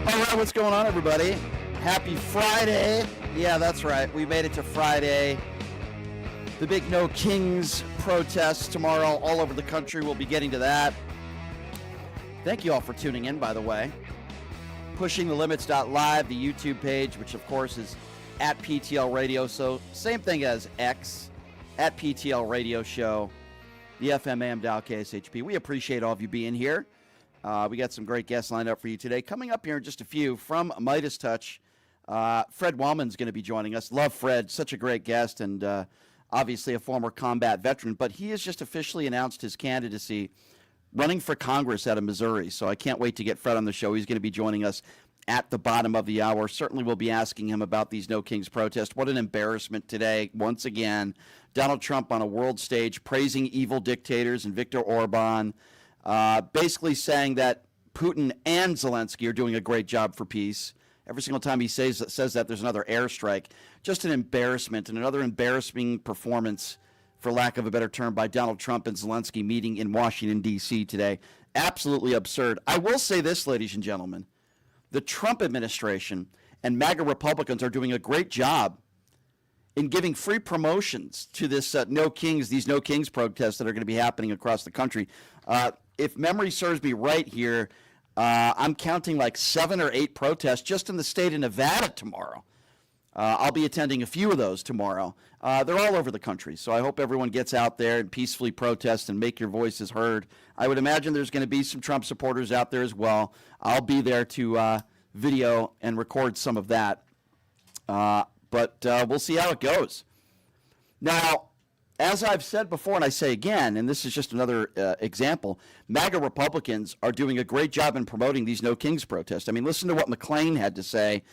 All right, what's going on, everybody? Happy Friday. Yeah, that's right. We made it to Friday. The big No Kings protest tomorrow all over the country. We'll be getting to that. Thank you all for tuning in, by the way. PushingTheLimits.live, the YouTube page, which, of course, is at PTL Radio. So same thing as X, at PTL Radio Show, the FM AM Dow KSHP. We appreciate all of you being here. We got some great guests lined up for you today. Coming up here in just a few from Midas Touch, Fred Wellman's going to be joining us. Love Fred, such a great guest, and obviously a former combat veteran. But he has just officially announced his candidacy running for Congress out of Missouri. So I can't wait to get Fred on the show. He's going to be joining us at the bottom of the hour. Certainly we'll be asking him about these No Kings protests. What an embarrassment today. Once again, Donald Trump on a world stage praising evil dictators and Viktor Orban, basically saying that Putin and Zelensky are doing a great job for peace. Every single time he says that, there's another airstrike. Just an embarrassment, and another embarrassing performance, for lack of a better term, by Donald Trump and Zelensky meeting in Washington, D.C. today. Absolutely absurd. I will say this, ladies and gentlemen. The Trump administration and MAGA Republicans are doing a great job in giving free promotions to this these No Kings protests that are going to be happening across the country. If memory serves me right here, I'm counting like 7 or 8 protests just in the state of Nevada tomorrow. I'll be attending a few of those tomorrow. They're all over the country, so I hope everyone gets out there and peacefully protest and make your voices heard. I would imagine there's going to be some Trump supporters out there as well. I'll be there to video and record some of that, but we'll see how it goes. Now, as I've said before, and I say again, and this is just another example, MAGA Republicans are doing a great job in promoting these No Kings protests. I mean, listen to what McClain had to say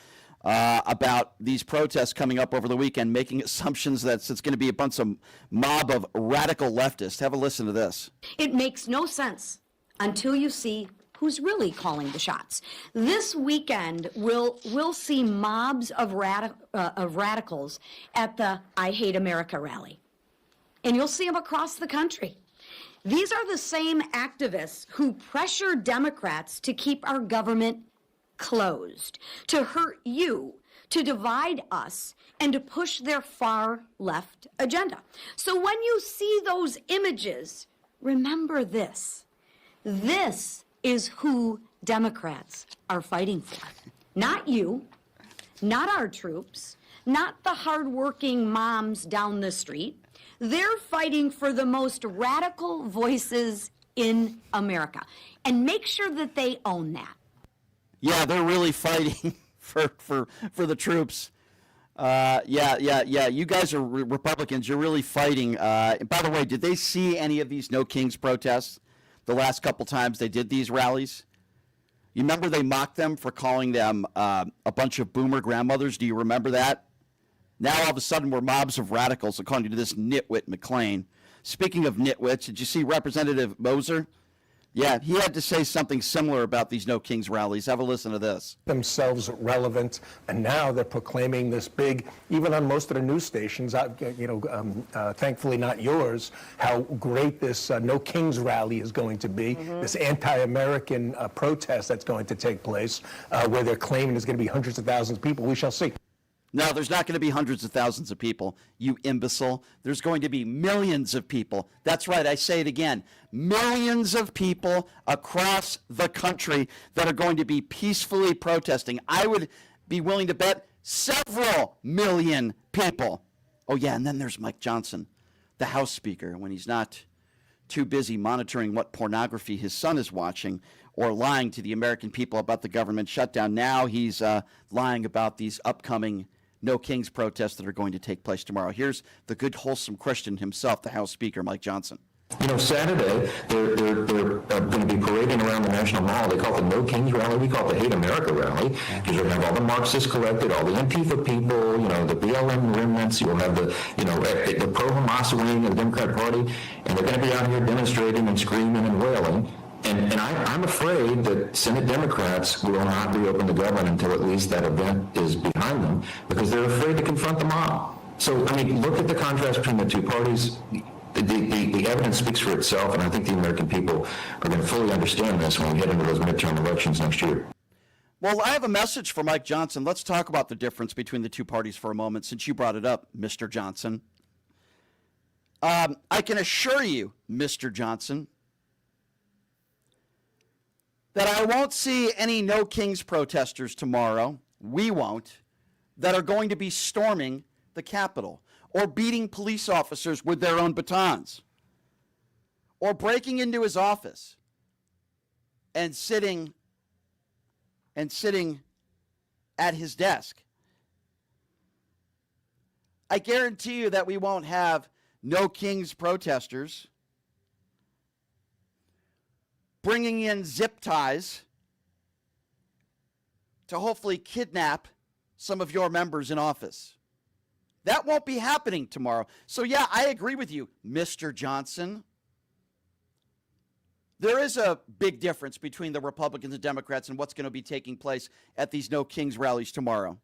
about these protests coming up over the weekend, making assumptions that it's going to be a bunch of mob of radical leftists. Have a listen to this. It makes no sense until you see who's really calling the shots. This weekend, we'll see mobs of radicals at the I Hate America rally. And you'll see them across the country. These are the same activists who pressure Democrats to keep our government closed, to hurt you, to divide us, and to push their far left agenda. So when you see those images, remember this. This is who Democrats are fighting for. Not you, not our troops, not the hardworking moms down the street. They're fighting for the most radical voices in America. And make sure that they own that. Yeah, they're really fighting for the troops. Yeah. You guys are Republicans. You're really fighting. By the way, did they see any of these No Kings protests the last couple times they did these rallies? You remember they mocked them for calling them a bunch of boomer grandmothers? Do you remember that? Now all of a sudden we're mobs of radicals, according to this nitwit McClain. Speaking of nitwits, did you see Representative Moser? Yeah, he had to say something similar about these No Kings rallies. Have a listen to this. Themselves relevant, and now they're proclaiming this big, even on most of the news stations, thankfully not yours, how great this No Kings rally is going to be, this anti-American protest that's going to take place, where they're claiming there's going to be hundreds of thousands of people. We shall see. No, there's not going to be hundreds of thousands of people, you imbecile. There's going to be millions of people. That's right, I say it again. Millions of people across the country that are going to be peacefully protesting. I would be willing to bet several million people. Oh, yeah, and then there's Mike Johnson, the House Speaker, when he's not too busy monitoring what pornography his son is watching or lying to the American people about the government shutdown. Now he's lying about these upcoming No Kings protests that are going to take place tomorrow. Here's the good, wholesome Christian himself, the House Speaker, Mike Johnson. You know, Saturday, they're going to be parading around the National Mall. They call it the No Kings Rally. We call it the Hate America Rally, because you're going to have all the Marxists collected, all the Antifa people, you know, the BLM remnants. You'll have the pro-Hamas wing of the Democratic Party, and they're going to be out here demonstrating and screaming and wailing. And I'm afraid that Senate Democrats will not reopen the government until at least that event is behind them, because they're afraid to confront the mob. So, I mean, look at the contrast between the two parties. The evidence speaks for itself, and I think the American people are going to fully understand this when we get into those midterm elections next year. Well, I have a message for Mike Johnson. Let's talk about the difference between the two parties for a moment, since you brought it up, Mr. Johnson. I can assure you, Mr. Johnson, that I won't see any No Kings protesters tomorrow. We won't. That are going to be storming the Capitol or beating police officers with their own batons or breaking into his office and sitting at his desk. I guarantee you that we won't have No Kings protesters bringing in zip ties to hopefully kidnap some of your members in office. That won't be happening tomorrow. So yeah, I agree with you, Mr. Johnson. There is a big difference between the Republicans and Democrats and what's going to be taking place at these No Kings rallies tomorrow.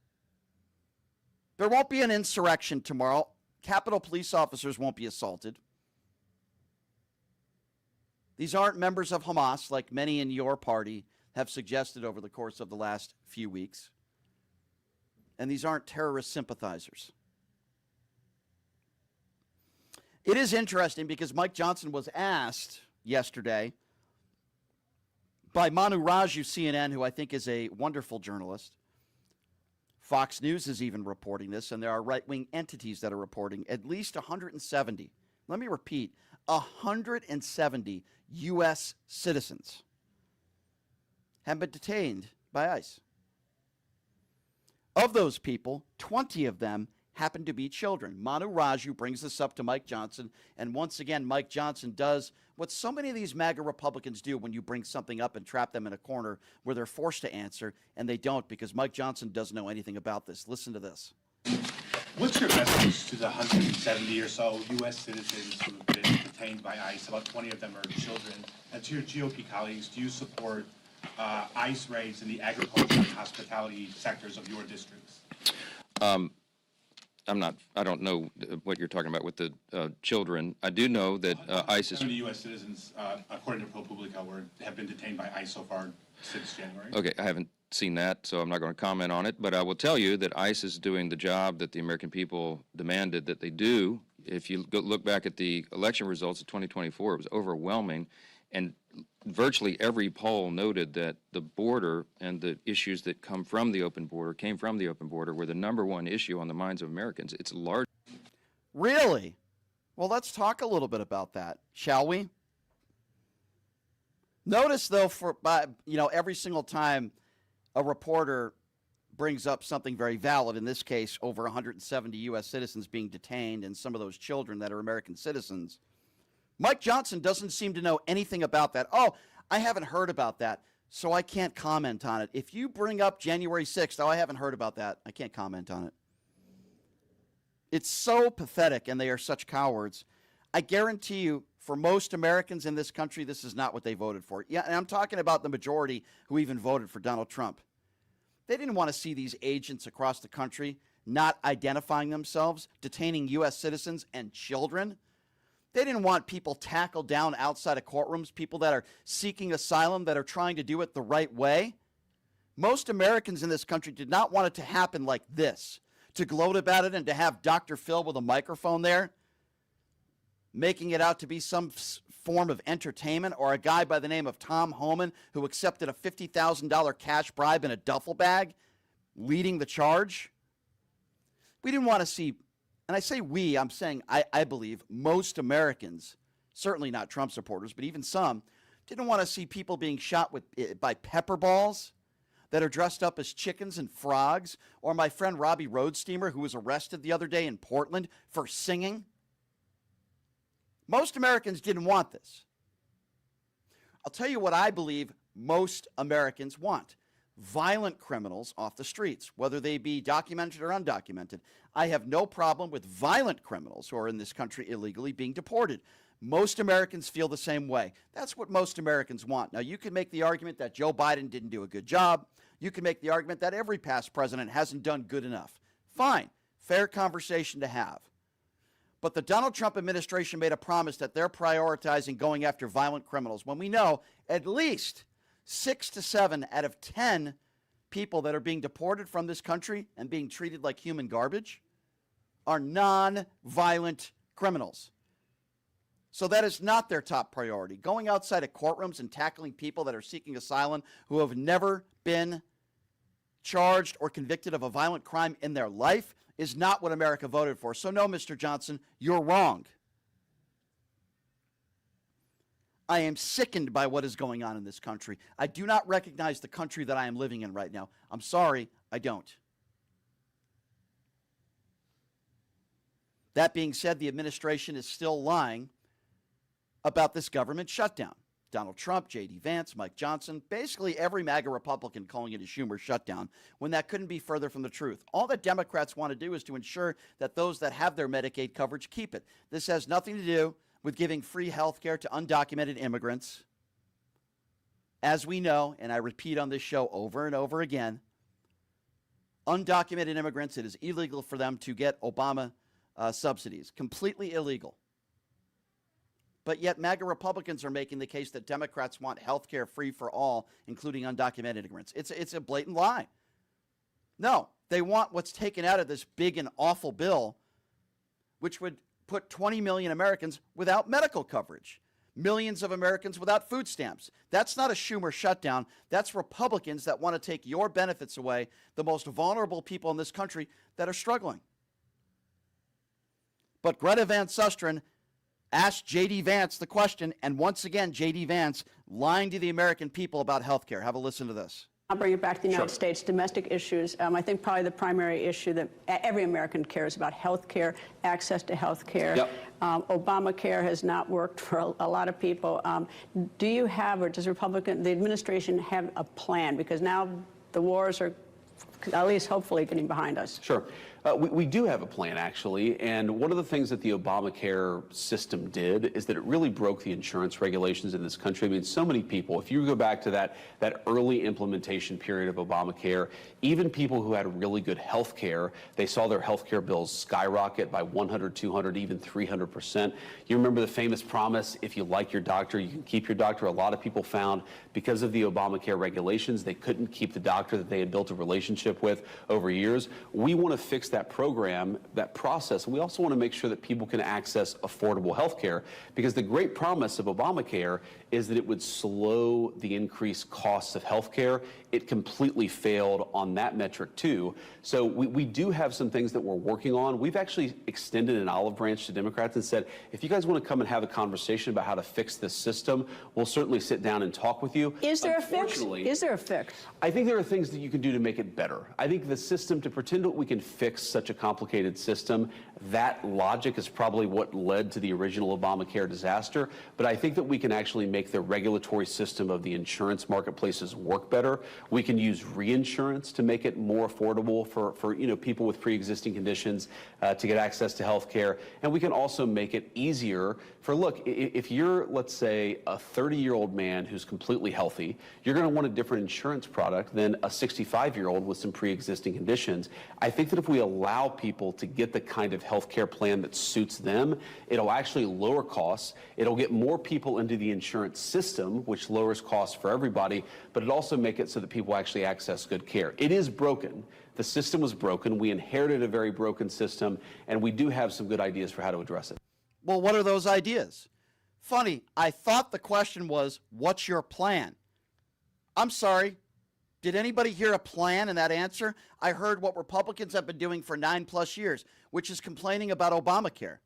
There won't be an insurrection tomorrow. Capitol police officers won't be assaulted. These aren't members of Hamas like many in your party have suggested over the course of the last few weeks. And these aren't terrorist sympathizers. It is interesting because Mike Johnson was asked yesterday by Manu Raju, CNN, who I think is a wonderful journalist. Fox News is even reporting this, and there are right-wing entities that are reporting at least 170. Let me repeat, 170 U.S. citizens have been detained by ICE. Of those people, 20 of them happen to be children. Manu Raju brings this up to Mike Johnson, and once again, Mike Johnson does what so many of these MAGA Republicans do when you bring something up and trap them in a corner where they're forced to answer, and they don't because Mike Johnson doesn't know anything about this. Listen to this. What's your message to the 170 or so U.S. citizens who have been detained by ICE? About 20 of them are children. And to your GOP colleagues, do you support ICE raids in the agriculture and hospitality sectors of your districts? I don't know what you're talking about with the children. I do know that ICE is... 70 U.S. citizens, according to ProPublica, have been detained by ICE so far since January. Okay, I haven't seen that, so I'm not going to comment on it. But I will tell you that ICE is doing the job that the American people demanded that they do. If you look back at the election results of 2024, it was overwhelming. And virtually every poll noted that the border and the issues that came from the open border were the number one issue on the minds of Americans. It's large. Really? Well, let's talk a little bit about that, shall we? Notice, though, every single time a reporter brings up something very valid, in this case, over 170 U.S. citizens being detained and some of those children that are American citizens, Mike Johnson doesn't seem to know anything about that. Oh, I haven't heard about that, so I can't comment on it. If you bring up January 6th, oh, I haven't heard about that, I can't comment on it. It's so pathetic, and they are such cowards. I guarantee you, for most Americans in this country, this is not what they voted for. Yeah, and I'm talking about the majority who even voted for Donald Trump. They didn't want to see these agents across the country not identifying themselves, detaining U.S. citizens and children. They didn't want people tackled down outside of courtrooms, people that are seeking asylum, that are trying to do it the right way. Most Americans in this country did not want it to happen like this, to gloat about it and to have Dr. Phil with a microphone there, making it out to be some form of entertainment, or a guy by the name of Tom Homan who accepted a $50,000 cash bribe in a duffel bag, leading the charge. We didn't want to see, and I say we, I'm saying I believe most Americans, certainly not Trump supporters, but even some, didn't want to see people being shot by pepper balls that are dressed up as chickens and frogs, or my friend Robbie Roadsteamer, who was arrested the other day in Portland for singing. Most Americans didn't want this. I'll tell you what I believe most Americans want. Violent criminals off the streets, whether they be documented or undocumented. I have no problem with violent criminals who are in this country illegally being deported. Most Americans feel the same way. That's what most Americans want. Now, you can make the argument that Joe Biden didn't do a good job. You can make the argument that every past president hasn't done good enough. Fine. Fair conversation to have. But the Donald Trump administration made a promise that they're prioritizing going after violent criminals when we know at least 6 to 7 out of 10 people that are being deported from this country and being treated like human garbage are non-violent criminals. So that is not their top priority. Going outside of courtrooms and tackling people that are seeking asylum who have never been charged or convicted of a violent crime in their life is not what America voted for. So no, Mr. Johnson, you're wrong. I am sickened by what is going on in this country. I do not recognize the country that I am living in right now. I'm sorry, I don't. That being said, the administration is still lying about this government shutdown. Donald Trump, J.D. Vance, Mike Johnson, basically every MAGA Republican calling it a Schumer shutdown when that couldn't be further from the truth. All that Democrats want to do is to ensure that those that have their Medicaid coverage keep it. This has nothing to do with giving free health care to undocumented immigrants. As we know, and I repeat on this show over and over again, undocumented immigrants, it is illegal for them to get Obama subsidies. Completely illegal. But yet MAGA Republicans are making the case that Democrats want health care free for all, including undocumented immigrants. It's a blatant lie. No, they want what's taken out of this big and awful bill, which would put 20 million Americans without medical coverage, millions of Americans without food stamps. That's not a Schumer shutdown. That's Republicans that want to take your benefits away, the most vulnerable people in this country that are struggling. But Greta Van Susteren asked J.D. Vance the question, and once again, J.D. Vance lying to the American people about health care. Have a listen to this. I'll bring it back to the United States, domestic issues. I think probably the primary issue that every American cares about, health care, access to health care. Yep. Obamacare has not worked for a lot of people. Do you have, or does the administration have a plan? Because now the wars are at least hopefully getting behind us. Sure. We do have a plan, actually, and one of the things that the Obamacare system did is that it really broke the insurance regulations in this country. I mean, so many people, if you go back to that early implementation period of Obamacare, even people who had really good health care, they saw their health care bills skyrocket by 100, 200, even 300%. You remember the famous promise, if you like your doctor, you can keep your doctor. A lot of people found because of the Obamacare regulations, they couldn't keep the doctor that they had built a relationship with over years. We want to fix that program, that process. And we also want to make sure that people can access affordable health care, because the great promise of Obamacare is that it would slow the increased costs of health care. It completely failed on that metric too. So we do have some things that we're working on. We've actually extended an olive branch to Democrats and said, if you guys want to come and have a conversation about how to fix this system, we'll certainly sit down and talk with you. Is there a fix? Is there a fix? I think there are things that you can do to make it better. I think the system, to pretend that we can fix such a complicated system, that logic is probably what led to the original Obamacare disaster. But I think that we can actually make the regulatory system of the insurance marketplaces work better. We can use reinsurance to make it more affordable for people with pre-existing conditions to get access to health care. And we can also make it easier for, look, if you're, let's say, a 30-year-old man who's completely healthy, you're going to want a different insurance product than a 65-year-old with some pre-existing conditions. I think that if we allow people to get the kind of health care plan that suits them, it'll actually lower costs. It'll get more people into the insurance system, which lowers costs for everybody, but it also make it so that people actually access good care. It is broken. The system was broken. We inherited a very broken system, and we do have some good ideas for how to address it. Well, what are those ideas? Funny, I thought the question was, what's your plan? I'm sorry. Did anybody hear a plan in that answer? I heard what Republicans have been doing for 9+ years, which is complaining about Obamacare.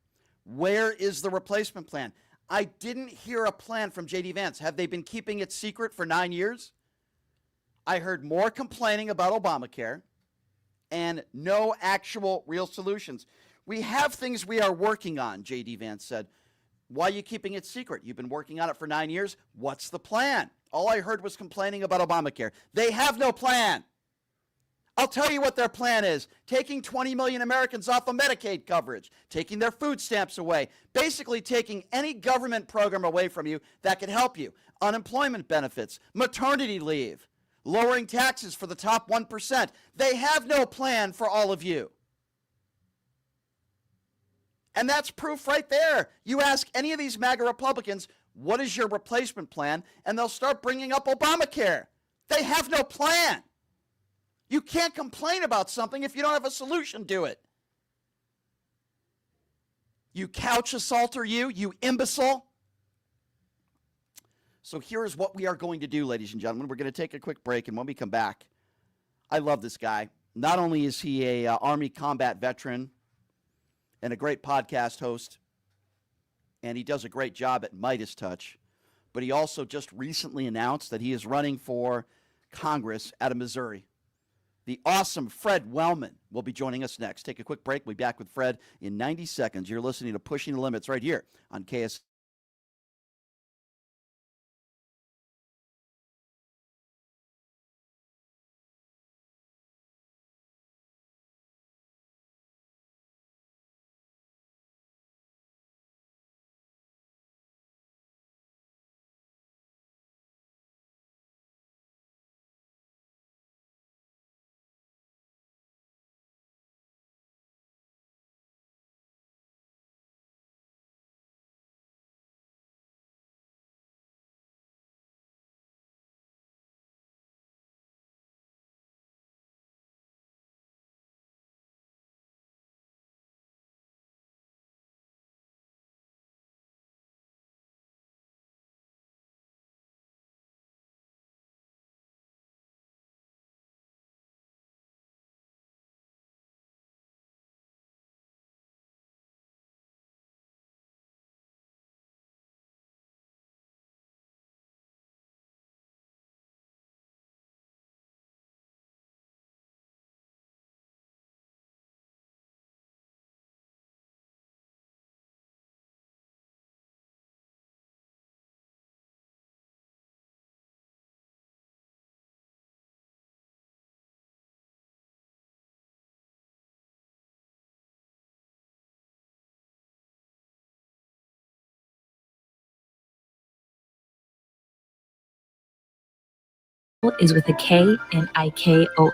Where is the replacement plan? I didn't hear a plan from J.D. Vance. Have they been keeping it secret for 9 years? I heard more complaining about Obamacare and no actual real solutions. We have things we are working on, J.D. Vance said. Why are you keeping it secret? You've been working on it for 9 years. What's the plan? All I heard was complaining about Obamacare. They have no plan. I'll tell you what their plan is. Taking 20 million Americans off of Medicaid coverage, taking their food stamps away, basically taking any government program away from you that could help you. Unemployment benefits, maternity leave, lowering taxes for the top 1%. They have no plan for all of you. And that's proof right there. You ask any of these MAGA Republicans, what is your replacement plan? And they'll start bringing up Obamacare. They have no plan. You can't complain about something if you don't have a solution to it. You couch assaulter, you imbecile. So here's what we are going to do, ladies and gentlemen. We're going to take a quick break, and when we come back, I love this guy. Not only is he a Army combat veteran and a great podcast host, and he does a great job at Midas Touch, but he also just recently announced that he is running for Congress out of Missouri. The awesome Fred Wellman will be joining us next. Take a quick break. We'll be back with Fred in 90 seconds. You're listening to Pushing the Limits right here on KS. Is with a K and IKO.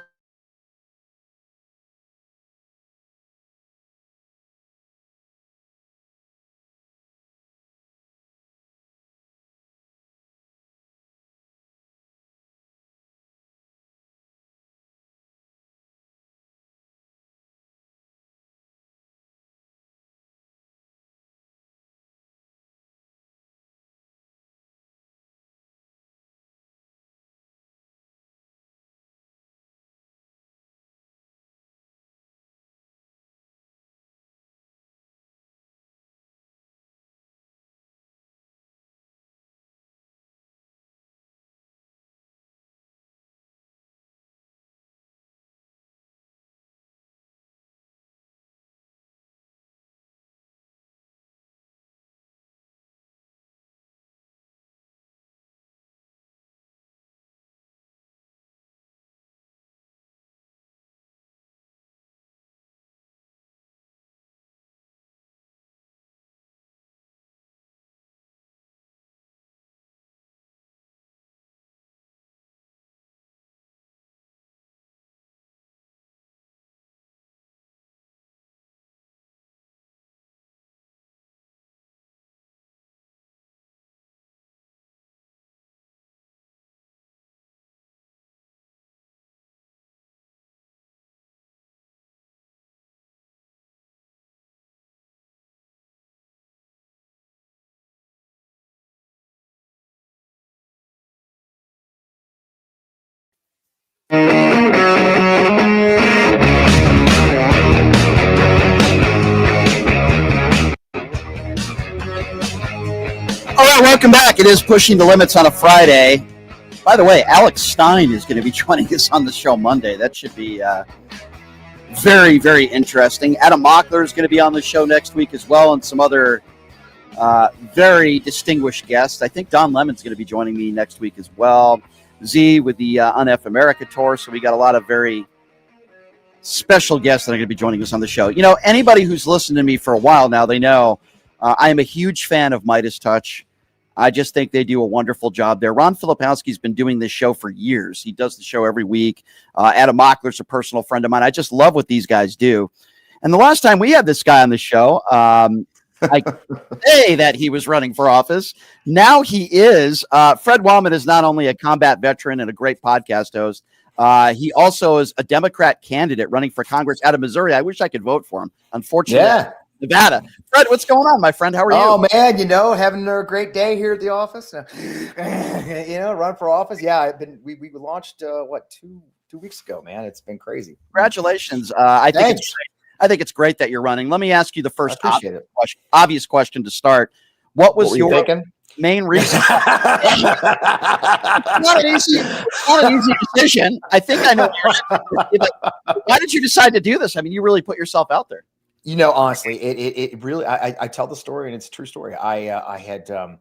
All right, welcome back. It is Pushing the Limits on a Friday. By the way, Alex Stein is going to be joining us on the show Monday. That should be very, very interesting. Adam Mockler is going to be on the show next week as well, and some other very distinguished guests. I think Don Lemon's going to be joining me next week as well. Z with the UNF America Tour. So we got a lot of very special guests that are going to be joining us on the show. You know, anybody who's listened to me for a while now, they know I am a huge fan of Midas Touch. I just think they do a wonderful job there. Ron Filipowski's been doing this show for years. He does the show every week. Adam Mockler's a personal friend of mine. I just love what these guys do. And the last time we had this guy on the show, I say that he was running for office. Now he is. Fred Wellman is not only a combat veteran and a great podcast host, He also is a Democrat candidate running for Congress out of Missouri. I wish I could vote for him. Unfortunately, Yeah. Nevada. Fred, what's going on, my friend? How are you? Oh man, having a great day here at the office. Run for office. Yeah, I've been. We launched two weeks ago, man. It's been crazy. Congratulations. I think it's great that you're running. Let me ask you the first obvious question to start. What was your main reason? Not an easy decision. I think I know. Why did you decide to do this? I mean, you really put yourself out there. Honestly, it really. I tell the story, and it's a true story. I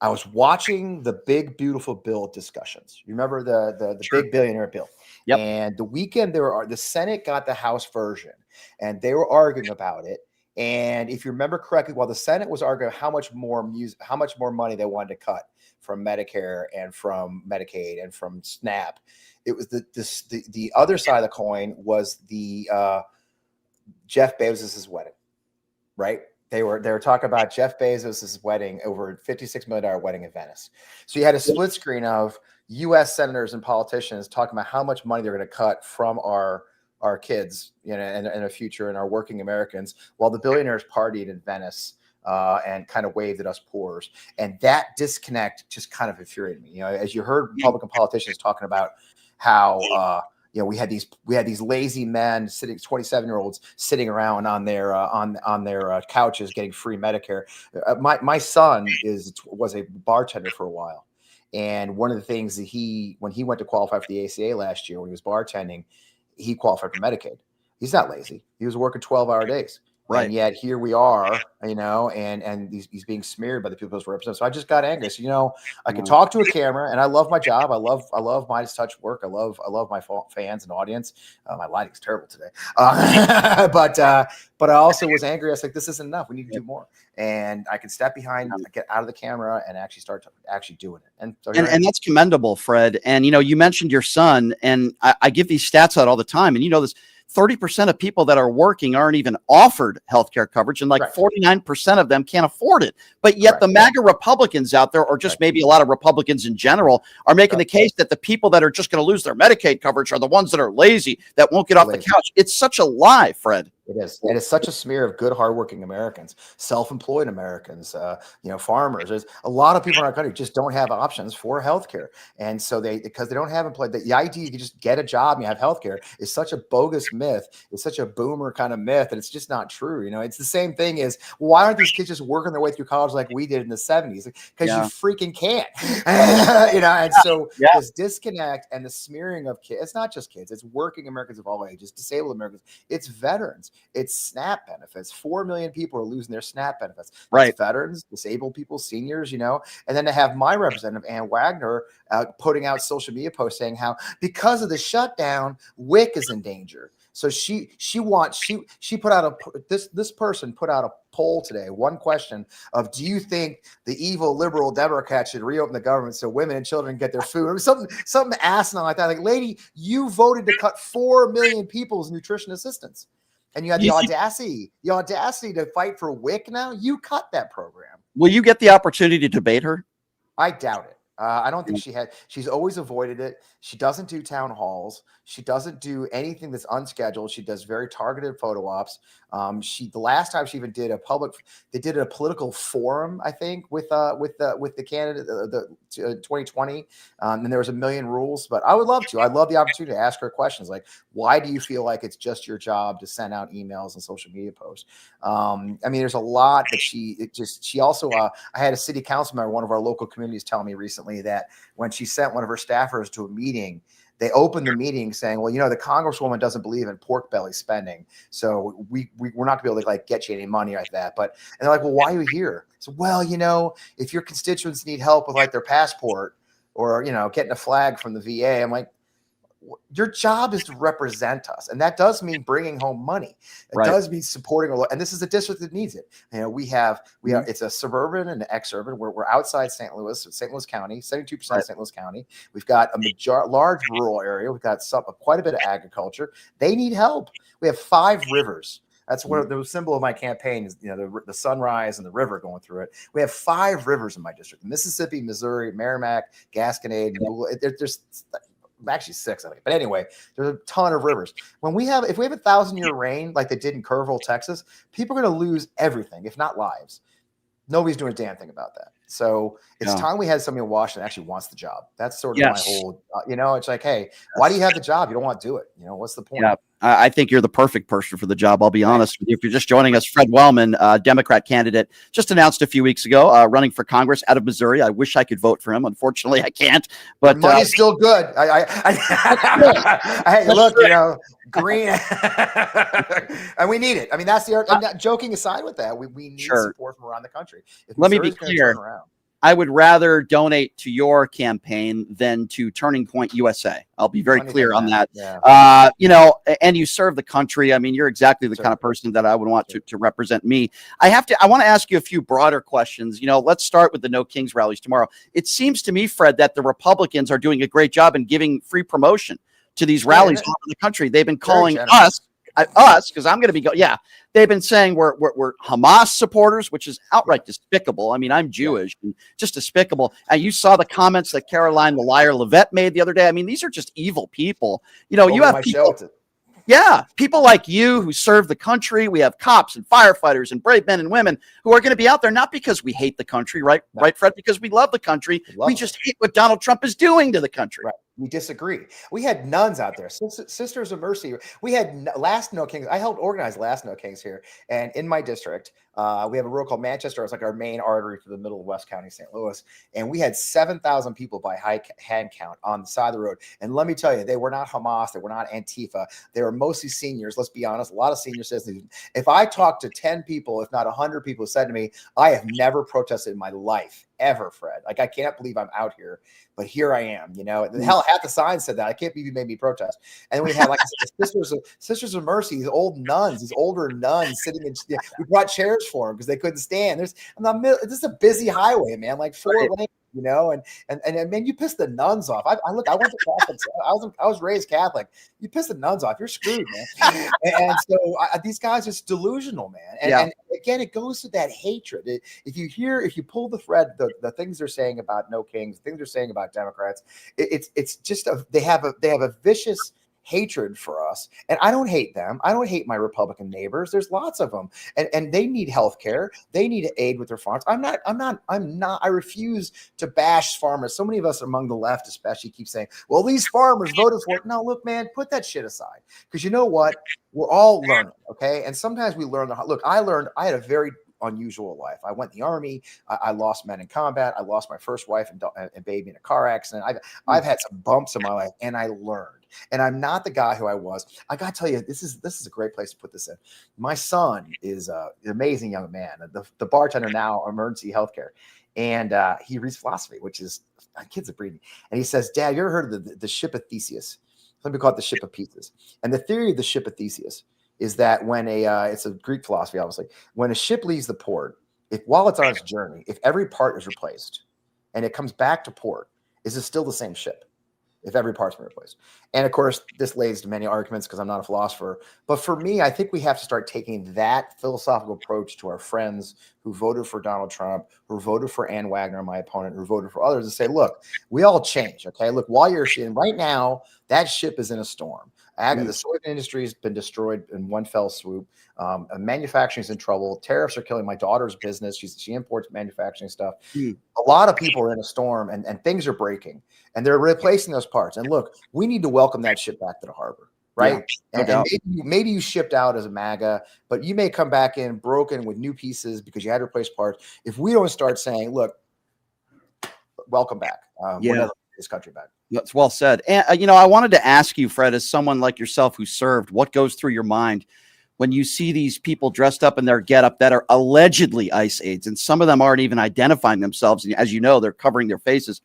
was watching the big beautiful bill discussions. You remember the big billionaire bill? Yep. And the weekend the Senate got the House version, and they were arguing about it. And if you remember correctly, while the Senate was arguing how much more money they wanted to cut from Medicare and from Medicaid and from SNAP, it was the other side of the coin was the Jeff Bezos' wedding, right? They were talking about Jeff Bezos' wedding, over $56 million wedding in Venice. So you had a split screen of U.S. senators and politicians talking about how much money they're going to cut from our kids, in the future, and our working Americans, while the billionaires partied in Venice and kind of waved at us poors. And that disconnect just kind of infuriated me. As you heard Republican politicians talking about how we had these lazy men sitting, 27-year-olds sitting around on their couches getting free Medicare. My son was a bartender for a while, and one of the things that when he went to qualify for the ACA last year, when he was bartending, he qualified for Medicaid. He's not lazy. He was working 12-hour days. Right. And yet here we are, and he's being smeared by the people who's represented. So I just got angry. So, I can talk to a camera, and I love my job. I love Midas Touch work. I love my fans and audience. My lighting's terrible today. But I also was angry. I was like, this isn't enough. We need to do more. And I can step behind, get out of the camera, and actually start doing it. And so and that's commendable, Fred. And, you mentioned your son, and I give these stats out all the time. And this 30% of people that are working aren't even offered healthcare coverage, and 49% of them can't afford it. But yet the MAGA Republicans out there, or just maybe a lot of Republicans in general, are making the case that the people that are just going to lose their Medicaid coverage are the ones that are lazy, that won't get off the couch. It's such a lie, Fred. It is. And it's such a smear of good, hardworking Americans, self-employed Americans, farmers. There's a lot of people in our country just don't have options for healthcare. And so because they don't have employed, the idea you can just get a job and you have healthcare is such a bogus myth. It's such a boomer kind of myth, and it's just not true. It's the same thing as, why aren't these kids just working their way through college like we did in the 70s? Because you freaking can't. And so this disconnect and the smearing of kids, it's not just kids, it's working Americans of all ages, disabled Americans, it's veterans. It's SNAP benefits. 4 million people are losing their SNAP benefits. That's veterans, disabled people, seniors, and then to have my representative, Ann Wagner, putting out social media posts saying how because of the shutdown, WIC is in danger. So she put out this person put out a poll today, one question of, do you think the evil liberal Democrats should reopen the government so women and children get their food? Or something asinine like that. Like, lady, you voted to cut 4 million people's nutrition assistance. And you had the audacity to fight for WIC now? You cut that program. Will you get the opportunity to debate her? I doubt it. I don't think she's always avoided it. She doesn't do town halls. She doesn't do anything that's unscheduled. She does very targeted photo ops. The last time she even did they did a political forum, I think, with the candidate, the 2020. And there was 1 million rules, but I would love to. I'd love the opportunity to ask her questions like, why do you feel like it's just your job to send out emails and social media posts? There's a lot that she also, I had a city council member, one of our local communities, tell me recently that when she sent one of her staffers to a meeting, they opened the meeting saying, well, the Congresswoman doesn't believe in pork belly spending, so we're not gonna be able to get you any money like that. And they're like, well, why are you here? So, well, if your constituents need help with their passport or getting a flag from the VA, I'm like, your job is to represent us, and that does mean bringing home money. It does mean supporting, and this is a district that needs it. We are. It's a suburban and exurban. We're outside St. Louis County, 72% of St. Louis County. We've got a large rural area. We've got quite a bit of agriculture. They need help. We have 5 rivers. That's what the symbol of my campaign is, the sunrise and the river going through it. We have 5 rivers in my district: Mississippi, Missouri, Merrimack, Gasconade. There's actually 6, I think. But anyway, there's a ton of rivers. If we have 1,000-year rain like they did in Kerrville, Texas, people are going to lose everything, if not lives. Nobody's doing a damn thing about that. So it's time we had somebody in Washington that actually wants the job. That's sort of my whole, it's like, hey, why do you have the job? You don't want to do it. What's the point? Yeah, I think you're the perfect person for the job. I'll be honest with you. If you're just joining us, Fred Wellman, Democrat candidate, just announced a few weeks ago, running for Congress out of Missouri. I wish I could vote for him. Unfortunately, I can't. But money's still good. Hey, look, green, and we need it. I mean, that's I'm not joking aside with that. We need support from around the country. Let me be clear. I would rather donate to your campaign than to Turning Point USA. I'll be very clear on that. Yeah. And you serve the country. I mean, you're exactly the kind of person that I would want to represent me. I want to ask you a few broader questions. Let's start with the No Kings rallies tomorrow. It seems to me, Fred, that the Republicans are doing a great job in giving free promotion to these rallies all over the country. They've been calling us, because I'm going to be they've been saying we're Hamas supporters, which is outright despicable. I mean, I'm Jewish, and just despicable. And you saw the comments that Caroline the Liar Levette made the other day. I mean, these are just evil people. You have people, people like you who serve the country. We have cops and firefighters and brave men and women who are going to be out there, not because we hate the country, right, Fred? Because we love the country. We just hate what Donald Trump is doing to the country. Right. We disagree. We had nuns out there, Sisters of Mercy. We had Last No Kings. I helped organize Last No Kings here. And in my district, we have a road called Manchester. It's like our main artery to the middle of West County, St. Louis. And we had 7,000 people by high hand count on the side of the road. And let me tell you, they were not Hamas. They were not Antifa. They were mostly seniors. Let's be honest. A lot of senior citizens. If I talked to 10 people, if not 100 people, said to me, I have never protested in my life. Ever, Fred. Like, I can't believe I'm out here, but here I am, Hell, half the signs said that. I can't believe you made me protest. And then we had, like I said, the Sisters of Mercy, these old nuns, these older nuns sitting in, we brought chairs for them because they couldn't stand. This is a busy highway, man, like 4 lanes. And man, you piss the nuns off. I went to Catholic. I was raised Catholic. You piss the nuns off, you're screwed, man. and so these guys are just delusional, man. And again, it goes to that hatred. If you pull the thread, the things they're saying about No Kings, things they're saying about Democrats, it's just they have a vicious hatred for us. And I don't hate them. I don't hate my Republican neighbors. There's lots of them. And they need health care. They need aid with their farms. I refuse to bash farmers. So many of us among the left especially keep saying, well, these farmers voted for it. No, look, man, put that shit aside. Because you know what? We're all learning, okay? And sometimes we learn. Look, I had a very unusual life. I went in the Army. I lost men in combat. I lost my first wife and baby in a car accident. I've had some bumps in my life, and I learned. And I'm not the guy who I was. I got to tell you, this is a great place to put this in. My son is an amazing young man, the bartender now, emergency healthcare, and he reads philosophy, which is kids are breeding. And he says, Dad, you ever heard of the ship of Theseus? Let me call it the ship of pieces. And the theory of the ship of Theseus is that when it's a Greek philosophy, obviously, when a ship leaves the port, while it's on its journey, if every part is replaced and it comes back to port, is it still the same ship? If every part's been replaced. And of course, this lays to many arguments because I'm not a philosopher. But for me, I think we have to start taking that philosophical approach to our friends who voted for Donald Trump, who voted for Ann Wagner, my opponent, who voted for others, and say, look, we all change, okay? Look, while you're seeing right now, that ship is in a storm. The soybean industry has been destroyed in one fell swoop. Manufacturing is in trouble. Tariffs are killing my daughter's business. She imports manufacturing stuff. A lot of people are in a storm, and things are breaking, and they're replacing those parts. And look, we need to welcome that ship back to the harbor, right? And maybe you shipped out as a MAGA, but you may come back in broken with new pieces because you had to replace parts. If we don't start saying, look, welcome back. We're never getting this country back. That's well said. And, I wanted to ask you, Fred, as someone like yourself who served, what goes through your mind when you see these people dressed up in their getup that are allegedly ICE aides, and some of them aren't even identifying themselves. And as you know, they're covering their faces,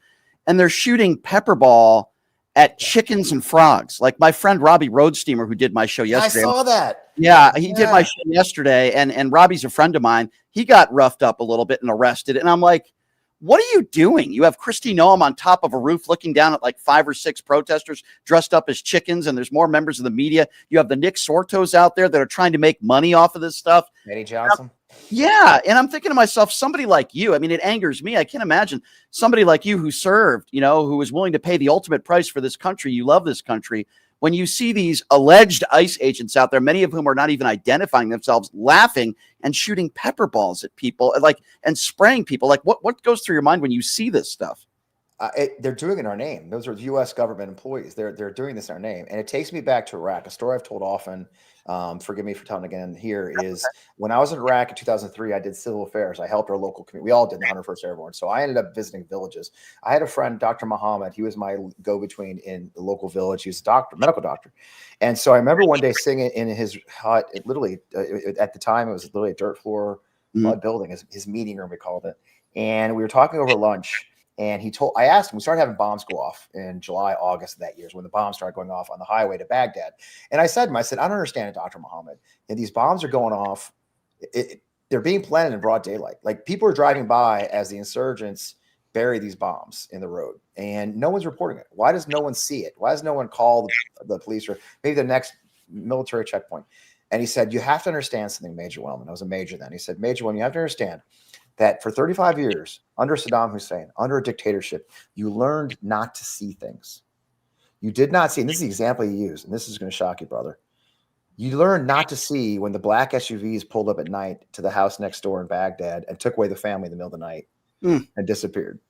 and they're shooting pepper ball at chickens and frogs. Like my friend Robbie Roadsteamer, who did my show yesterday. I saw that. Yeah, he did my show yesterday, and Robbie's a friend of mine. He got roughed up a little bit and arrested, and I'm like, what are you doing? You have Kristi Noem on top of a roof looking down at like 5 or 6 protesters dressed up as chickens, and there's more members of the media. You have the Nick Sortos out there that are trying to make money off of this stuff. Eddie Johnson. Yeah, and I'm thinking to myself, somebody like you, I mean, it angers me. I can't imagine somebody like you who served, who was willing to pay the ultimate price for this country. You love this country. When you see these alleged ICE agents out there, many of whom are not even identifying themselves, laughing and shooting pepper balls at people, and spraying people, what goes through your mind when you see this stuff? They're doing it in our name. Those are U.S. government employees. They're doing this in our name, and it takes me back to Iraq. A story I've told often. Forgive me for telling again. Here is when I was in Iraq in 2003. I did civil affairs. I helped our local community. We all did, the 101st Airborne. So I ended up visiting villages. I had a friend, Dr. Muhammad. He was my go-between in the local village. He was a doctor, medical doctor, and so I remember one day sitting in his hut. It literally, at the time, it was literally a dirt floor mud building. His meeting room, we called it, and we were talking over lunch. And I asked him, we started having bombs go off in July, August of that year is when the bombs started going off on the highway to Baghdad. And I said to him, I don't understand it, Dr. Muhammad. And these bombs are going off. They're being planted in broad daylight. Like people are driving by as the insurgents bury these bombs in the road and no one's reporting it. Why does no one see it? Why does no one call the police or maybe the next military checkpoint? And he said, you have to understand something, Major Wellman. I was a major then. He said, Major Wellman, you have to understand that for 35 years under Saddam Hussein, under a dictatorship, you learned not to see things. You did not see, and this is the example you use, and this is going to shock you, brother. You learned not to see when the black SUVs pulled up at night to the house next door in Baghdad and took away the family in the middle of the night and disappeared.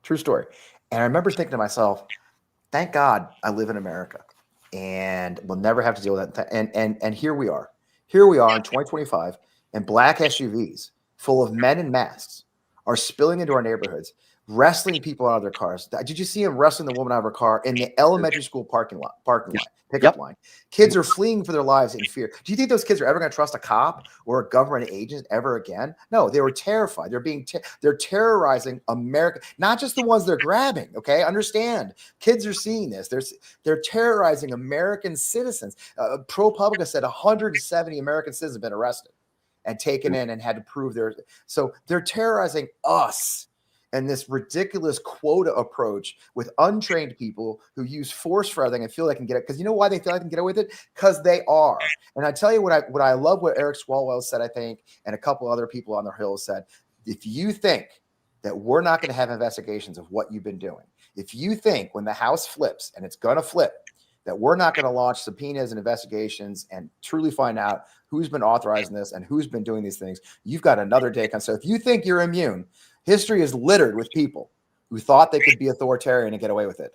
True story. And I remember thinking to myself, thank God I live in America and we'll never have to deal with that. And here we are. Here we are in 2025, and black SUVs full of men in masks are spilling into our neighborhoods, wrestling people out of their cars. Did you see him wrestling the woman out of her car in the elementary school parking lot, pickup line? Kids are fleeing for their lives in fear. Do you think those kids are ever going to trust a cop or a government agent ever again? No, they were terrified. They're terrorizing America, not just the ones they're grabbing. Okay, understand? Kids are seeing this. They're terrorizing American citizens. ProPublica said 170 American citizens have been arrested and taken in and had to prove so they're terrorizing us and this ridiculous quota approach with untrained people who use force for everything and feel they can get it. Because you know why they feel they can get away with it? Because they are. And I tell you what I love what Eric Swalwell said, I think, and a couple other people on the Hill said, if you think that we're not going to have investigations of what you've been doing, if you think when the House flips, and it's going to flip, that we're not going to launch subpoenas and investigations and truly find out who's been authorizing this and who's been doing these things, you've got another day. So if you think you're immune, history is littered with people who thought they could be authoritarian and get away with it.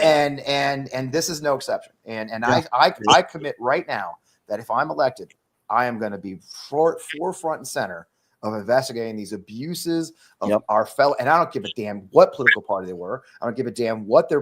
and this is no exception. And I commit right now that if I'm elected, I am going to be forefront and center of investigating these abuses of our fellow, and I don't give a damn what political party they were. I don't give a damn what their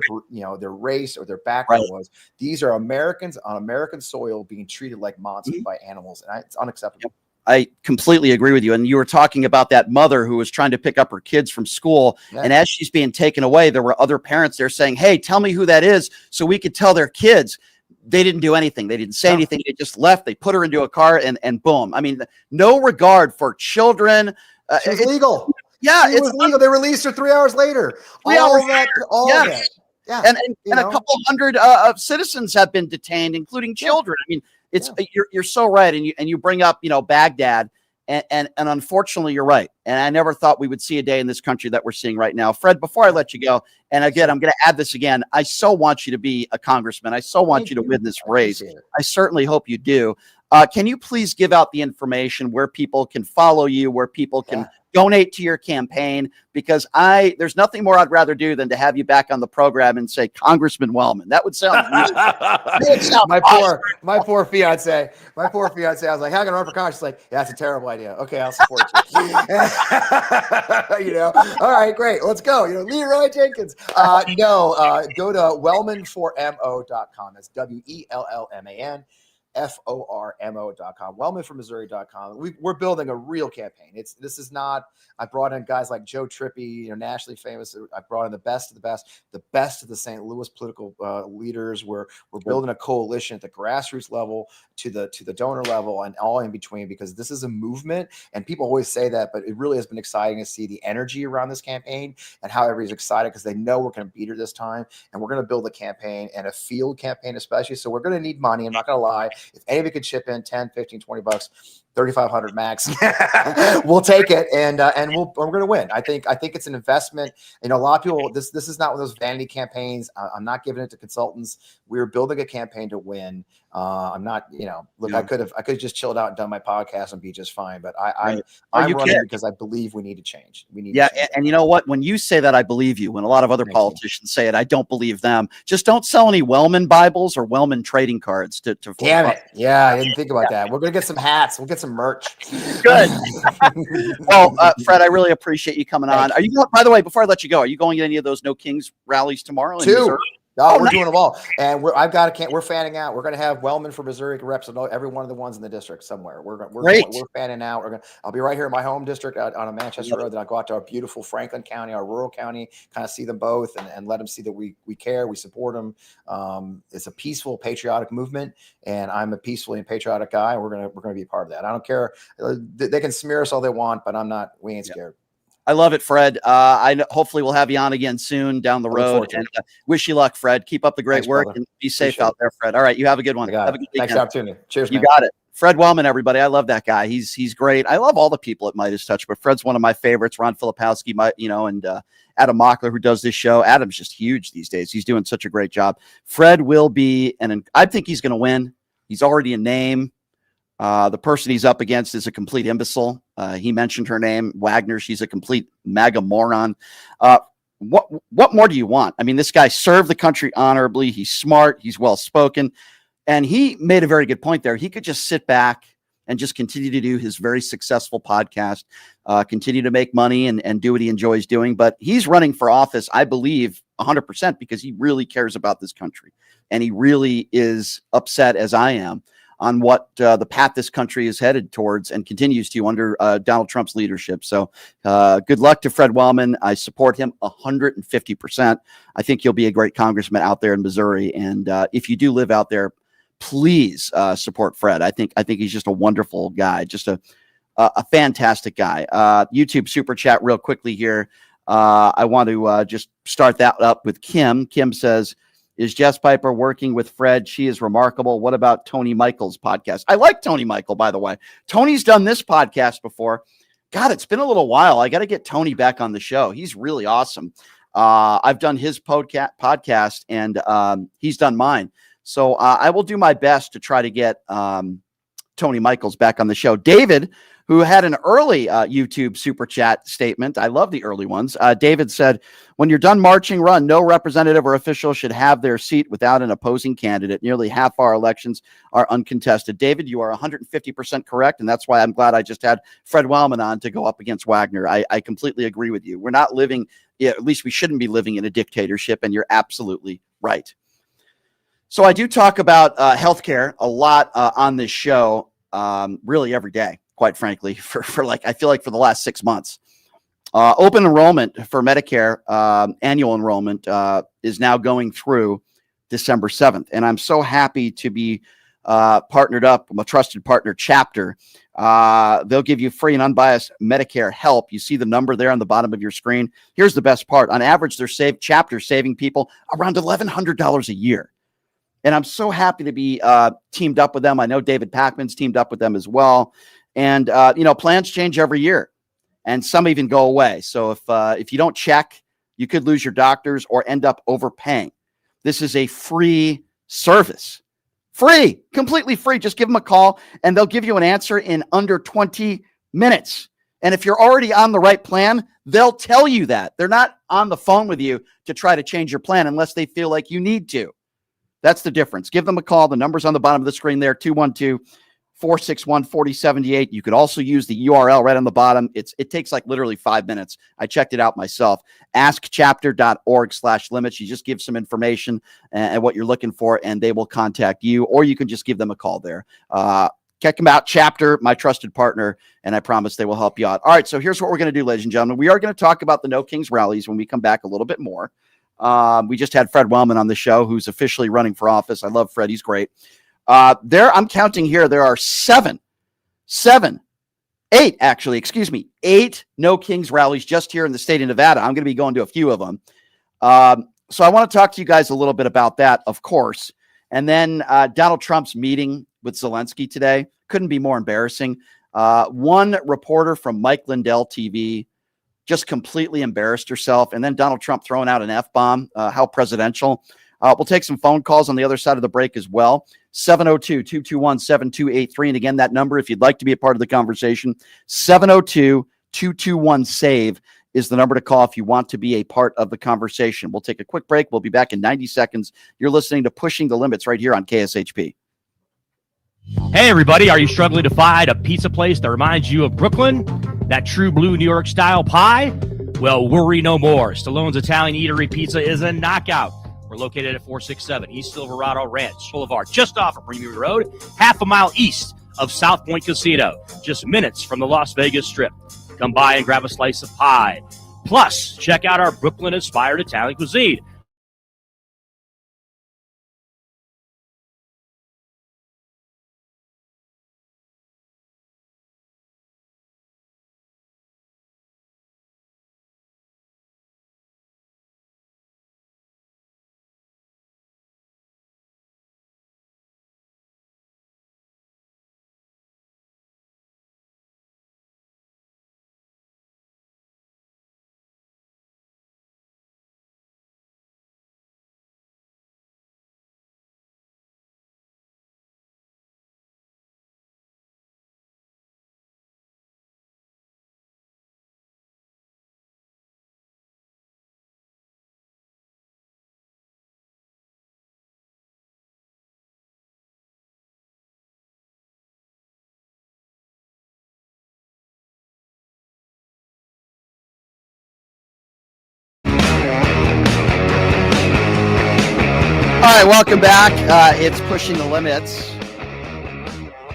race or their background was. These are Americans on American soil being treated like monsters by animals, and it's unacceptable. I completely agree with you. And you were talking about that mother who was trying to pick up her kids from school. Yeah. And as she's being taken away, there were other parents there saying, hey, tell me who that is so we could tell their kids. They didn't do anything. They didn't say anything. They just left. They put her into a car and boom. I mean, no regard for children. She was legal. Yeah, it's legal. They released her 3 hours later. All of that. Yeah. And a couple hundred citizens have been detained, including children. I mean, you're so right. And you bring up, Baghdad. And unfortunately, you're right. And I never thought we would see a day in this country that we're seeing right now. Fred, before I let you go, and again, I'm going to add this again. I so want you to be a congressman. I so want you to win this race. I certainly hope you do. Can you please give out the information where people can follow you, where people can donate to your campaign? Because there's nothing more I'd rather do than to have you back on the program and say, Congressman Wellman. That would sound my poor fiance. I was like, how can I run for Congress? She's like, yeah, that's a terrible idea. Okay, I'll support you. All right, great. Let's go. Leroy Jenkins. Go to wellmanformo.com. That's WELLMAN. FORMO.com, wellmanformissouri.com. We're building a real campaign. This is not, I brought in guys like Joe Trippi, nationally famous. I brought in the best of the St. Louis political leaders. We're building a coalition at the grassroots level to the donor level and all in between, because this is a movement, and people always say that, but it really has been exciting to see the energy around this campaign and how everybody's excited because they know we're going to beat her this time, and we're going to build a campaign and a field campaign especially. So we're going to need money. I'm not going to lie. If anybody could chip in 10, 15, $20, 3,500 max. We'll take it, and we're going to win. I think it's an investment. You know, a lot of people. This is not one of those vanity campaigns. I'm not giving it to consultants. We're building a campaign to win. I'm not. You know, look, I could have just chilled out and done my podcast and be just fine. But I'm running because I believe we need to change. We need. Yeah, to change and you know what? When you say that, I believe you. When a lot of other politicians say it, I don't believe them. Just don't sell any Wellman Bibles or Wellman trading cards to Damn it. Yeah, I didn't think about that. We're going to get some hats. We'll get some merch. Good. Well, Fred, I really appreciate you coming on. Are you, by the way, before I let you go, are you going to any of those No Kings rallies tomorrow? In Missouri? Oh, we're doing them all, and we're fanning out. We're going to have Wellman for Missouri reps and every one of the ones in the district somewhere. We're fanning out. I'll be right here in my home district on a Manchester Road. Then I'll go out to our beautiful Franklin County, our rural county, kind of see them both and let them see that we care, we support them. It's a peaceful, patriotic movement, and I'm a peaceful and patriotic guy. We're gonna be a part of that. I don't care. They can smear us all they want, but we ain't scared. I love it, Fred. Hopefully we'll have you on again soon down the road. And wish you luck, Fred. Keep up the great work and be safe out there, Fred. All right, you have a good one. Have a good weekend. Thanks for the opportunity. Cheers, man. You got it. Fred Wellman, everybody. I love that guy. He's great. I love all the people at Midas Touch, but Fred's one of my favorites. Ron Filipowski, and Adam Mockler, who does this show. Adam's just huge these days. He's doing such a great job. Fred will be, and I think he's going to win. He's already a name. The person he's up against is a complete imbecile. He mentioned her name, Wagner. She's a complete MAGA moron. What more do you want? I mean, this guy served the country honorably. He's smart. He's well-spoken. And he made a very good point there. He could just sit back and just continue to do his very successful podcast, continue to make money and do what he enjoys doing. But he's running for office, I believe, 100% because he really cares about this country. And he really is upset, as I am, on what the path this country is headed towards and continues to under Donald Trump's leadership. So good luck to Fred Wellman. I support him 150%. I think he'll be a great congressman out there in Missouri. And if you do live out there, please support Fred. I think he's just a wonderful guy, just a fantastic guy. YouTube super chat real quickly here. I want to just start that up with Kim. Kim says, is Jess Piper working with Fred? She is remarkable. What about Tony Michael's podcast? I like Tony Michael, by the way. Tony's done this podcast before. God, it's been a little while. I got to get Tony back on the show. He's really awesome. I've done his podcast, and he's done mine. So I will do my best to try to get Tony Michaels back on the show. David, who had an early YouTube super chat statement. I love the early ones. David said, when you're done marching, run. No representative or official should have their seat without an opposing candidate. Nearly half our elections are uncontested. David, you are 150% correct, and that's why I'm glad I just had Fred Wellman on to go up against Wagner. I completely agree with you. We're not living, at least we shouldn't be living in a dictatorship, and you're absolutely right. So I do talk about healthcare a lot on this show, really every day. Quite frankly, for like, I feel like for the last 6 months. Open enrollment for Medicare, annual enrollment, is now going through December 7th. And I'm so happy to be partnered up with a trusted partner, Chapter. They'll give you free and unbiased Medicare help. You see the number there on the bottom of your screen. Here's the best part. On average, Chapter saving people around $1,100 a year. And I'm so happy to be teamed up with them. I know David Packman's teamed up with them as well. And, plans change every year and some even go away. So if you don't check, you could lose your doctors or end up overpaying. This is a free service. Free, completely free. Just give them a call and they'll give you an answer in under 20 minutes. And if you're already on the right plan, they'll tell you that. They're not on the phone with you to try to change your plan unless they feel like you need to. That's the difference. Give them a call. The number's on the bottom of the screen there, 212-461-4078. You could also use the URL right on the bottom. It takes like literally 5 minutes. I checked it out myself. askchapter.org/limits. You just give some information and what you're looking for, and they will contact you, or you can just give them a call there. Check them out, Chapter, my trusted partner, and I promise they will help you out. All right, so here's what we're going to do, ladies and gentlemen. We are going to talk about the No Kings rallies when we come back a little bit more. We just had Fred Wellman on the show, who's officially running for office. I love Fred. He's great. I'm counting here. There are eight No Kings rallies just here in the state of Nevada. I'm going to be going to a few of them. So I want to talk to you guys a little bit about that, of course. And then Donald Trump's meeting with Zelensky today couldn't be more embarrassing. One reporter from Mike Lindell TV just completely embarrassed herself. And then Donald Trump throwing out an F-bomb. How presidential. We'll take some phone calls on the other side of the break as well. 702-221-7283. And again, that number, if you'd like to be a part of the conversation, 702-221-SAVE is the number to call if you want to be a part of the conversation. We'll take a quick break. We'll be back in 90 seconds. You're listening to Pushing the Limits right here on KSHP. Hey, everybody. Are you struggling to find a pizza place that reminds you of Brooklyn? That true blue New York style pie? Well, worry no more. Stallone's Italian Eatery Pizza is a knockout. We're located at 467 East Silverado Ranch Boulevard, just off of Premier Road, half a mile east of South Point Casino, just minutes from the Las Vegas Strip. Come by and grab a slice of pie. Plus, check out our Brooklyn-inspired Italian cuisine. All right, welcome back. It's Pushing the Limits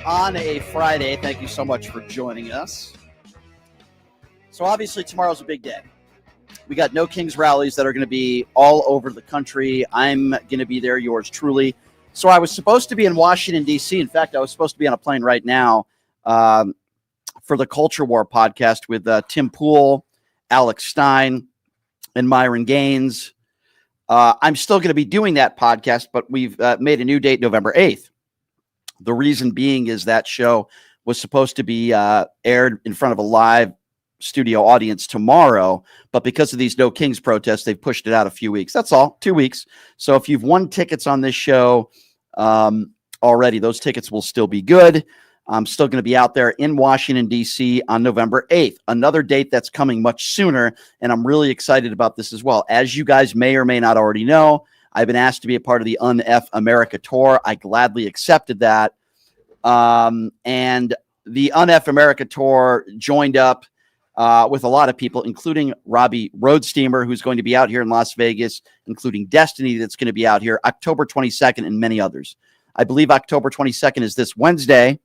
on a Friday. Thank you so much for joining us. So obviously tomorrow's a big day. We got No Kings rallies that are going to be all over the country. I'm going to be there, yours truly. So I was supposed to be in Washington, D.C. In fact, I was supposed to be on a plane right now for the Culture War podcast with Tim Pool, Alex Stein, and Myron Gaines. I'm still going to be doing that podcast, but we've made a new date, November 8th. The reason being is that show was supposed to be aired in front of a live studio audience tomorrow, but because of these No Kings protests, they've pushed it out a few weeks. That's all, 2 weeks. So if you've won tickets on this show already, those tickets will still be good. I'm still going to be out there in Washington, D.C. on November 8th, another date that's coming much sooner, and I'm really excited about this as well. As you guys may or may not already know, I've been asked to be a part of the UNF America Tour. I gladly accepted that. And the UNF America Tour joined up with a lot of people, including Robbie Roadsteamer, who's going to be out here in Las Vegas, including Destiny, that's going to be out here October 22nd, and many others. I believe October 22nd is this Wednesday.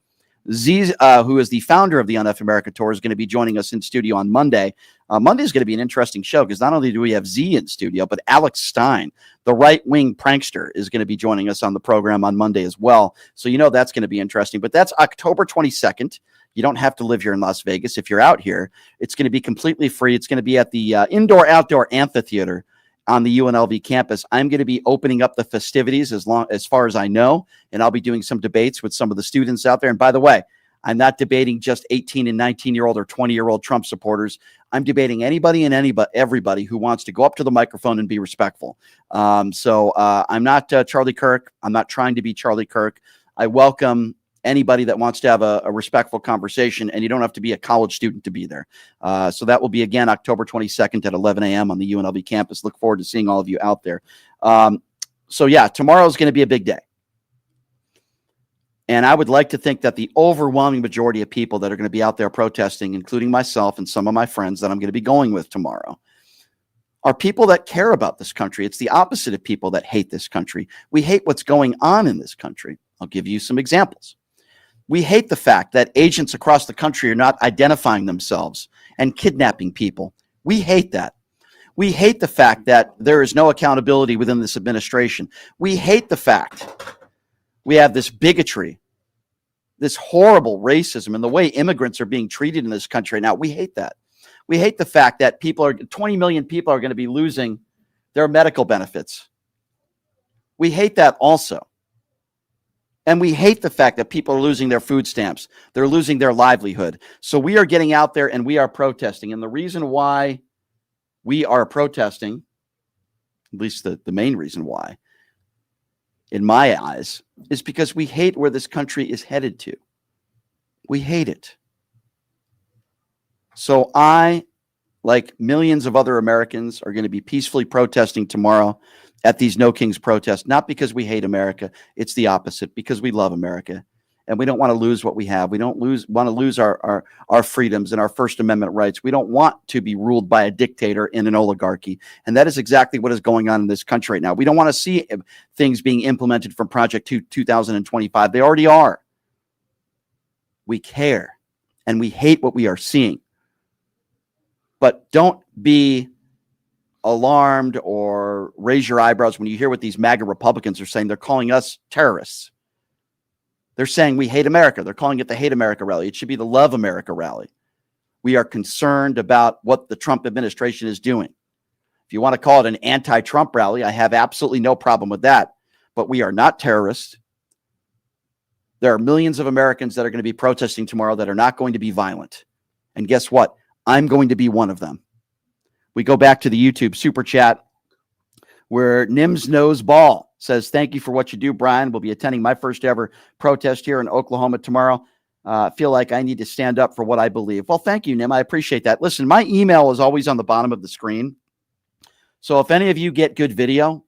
Z, who is the founder of the UNF America Tour, is going to be joining us in studio on Monday. Monday is going to be an interesting show because not only do we have Z in studio, but Alex Stein, the right-wing prankster, is going to be joining us on the program on Monday as well. So you know that's going to be interesting. But that's October 22nd. You don't have to live here in Las Vegas. If you're out here, it's going to be completely free. It's going to be at the indoor-outdoor amphitheater on the UNLV campus. I'm going to be opening up the festivities as far as I know, and I'll be doing some debates with some of the students out there. And by the way, I'm not debating just 18 and 19-year-old or 20-year-old Trump supporters. I'm debating anybody and everybody who wants to go up to the microphone and be respectful. So I'm not Charlie Kirk. I'm not trying to be Charlie Kirk. I welcome anybody that wants to have a respectful conversation, and you don't have to be a college student to be there. So that will be, again, October 22nd at 11 a.m. on the UNLV campus. Look forward to seeing all of you out there. So, yeah, tomorrow is going to be a big day. And I would like to think that the overwhelming majority of people that are going to be out there protesting, including myself and some of my friends that I'm going to be going with tomorrow, are people that care about this country. It's the opposite of people that hate this country. We hate what's going on in this country. I'll give you some examples. We hate the fact that agents across the country are not identifying themselves and kidnapping people. We hate that. We hate the fact that there is no accountability within this administration. We hate the fact we have this bigotry, this horrible racism, and the way immigrants are being treated in this country now. We hate that. We hate the fact that 20 million people are going to be losing their medical benefits. We hate that also. And we hate the fact that people are losing their food stamps. They're losing their livelihood. So we are getting out there and we are protesting. And the reason why we are protesting, at least the main reason why, in my eyes, is because we hate where this country is headed to. We hate it. So I, like millions of other Americans, are going to be peacefully protesting tomorrow at these No Kings protests, not because we hate America. It's the opposite, because we love America. And we don't want to lose what we have. We don't want to lose our freedoms and our First Amendment rights. We don't want to be ruled by a dictator in an oligarchy. And that is exactly what is going on in this country right now. We don't want to see things being implemented from Project 2025. They already are. We care, and we hate what we are seeing. But don't be alarmed or raise your eyebrows when you hear what these MAGA Republicans are saying. They're calling us terrorists. They're saying we hate America. They're calling it the Hate America rally. It should be the Love America rally. We are concerned about what the Trump administration is doing. If you want to call it an anti-Trump rally, I have absolutely no problem with that. But we are not terrorists. There are millions of Americans that are going to be protesting tomorrow that are not going to be violent. And guess what? I'm going to be one of them. We go back to the YouTube super chat where Nims Knows Ball says, thank you for what you do, Brian. We'll be attending my first ever protest here in Oklahoma tomorrow. I feel like I need to stand up for what I believe. Well, thank you, Nim. I appreciate that. Listen, my email is always on the bottom of the screen. So if any of you get good video,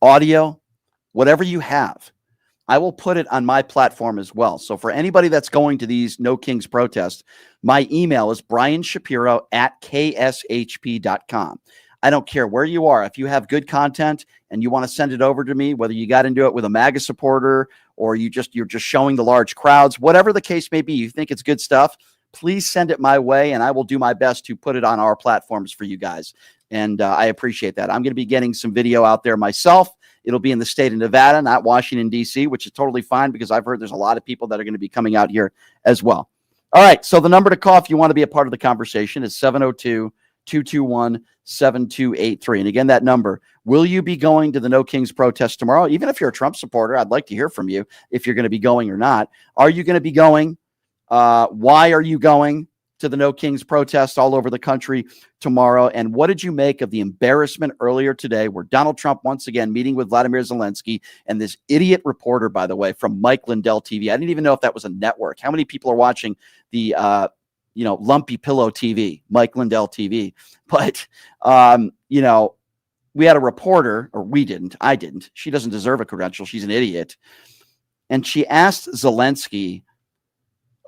audio, whatever you have, I will put it on my platform as well. So for anybody that's going to these No Kings protests, my email is brianshapiro@kshp.com. I don't care where you are. If you have good content and you want to send it over to me, whether you got into it with a MAGA supporter or you're just showing the large crowds, whatever the case may be, you think it's good stuff, please send it my way, and I will do my best to put it on our platforms for you guys. And I appreciate that. I'm going to be getting some video out there myself. It'll be in the state of Nevada, not Washington, D.C., which is totally fine because I've heard there's a lot of people that are going to be coming out here as well. All right, so the number to call if you want to be a part of the conversation is 702-221-7283. And again, that number, will you be going to the No Kings protest tomorrow? Even if you're a Trump supporter, I'd like to hear from you if you're going to be going or not. Are you going to be going? Why are you going to the No Kings protest all over the country tomorrow? And what did you make of the embarrassment earlier today where Donald Trump once again meeting with Vladimir Zelensky and this idiot reporter, by the way, from Mike Lindell TV? I didn't even know if that was a network. How many people are watching the Lumpy Pillow TV, Mike Lindell TV? But we had a reporter, or we didn't. I didn't. She doesn't deserve a credential. She's an idiot. And she asked Zelensky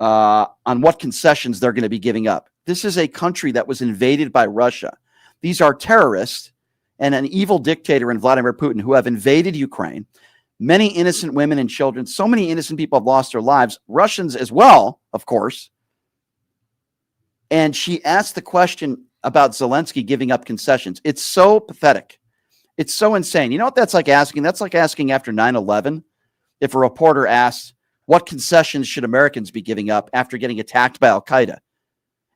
on what concessions they're going to be giving up. This is a country that was invaded by Russia. These are terrorists and an evil dictator in Vladimir Putin who have invaded Ukraine. Many innocent women and children, so many innocent people have lost their lives, Russians as well, of course. And she asked the question about Zelensky giving up concessions. It's so pathetic. It's so insane. You know what that's like asking? That's like asking after 9/11, if a reporter asks, what concessions should Americans be giving up after getting attacked by Al-Qaeda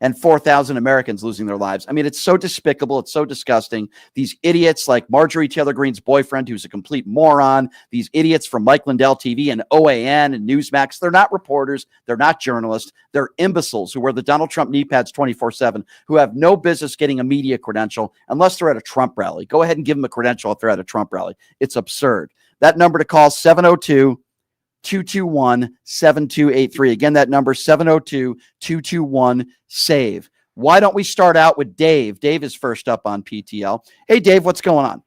and 4,000 Americans losing their lives? I mean, it's so despicable. It's so disgusting. These idiots like Marjorie Taylor Greene's boyfriend, who's a complete moron. These idiots from Mike Lindell TV and OAN and Newsmax. They're not reporters. They're not journalists. They're imbeciles who wear the Donald Trump knee pads 24/7, who have no business getting a media credential unless they're at a Trump rally. Go ahead and give them a credential if they're at a Trump rally. It's absurd. That number to call, 702-221-7283. Again, that number, 702-221-SAVE. Why don't we start out with Dave? Dave is first up on PTL. Hey, Dave, what's going on?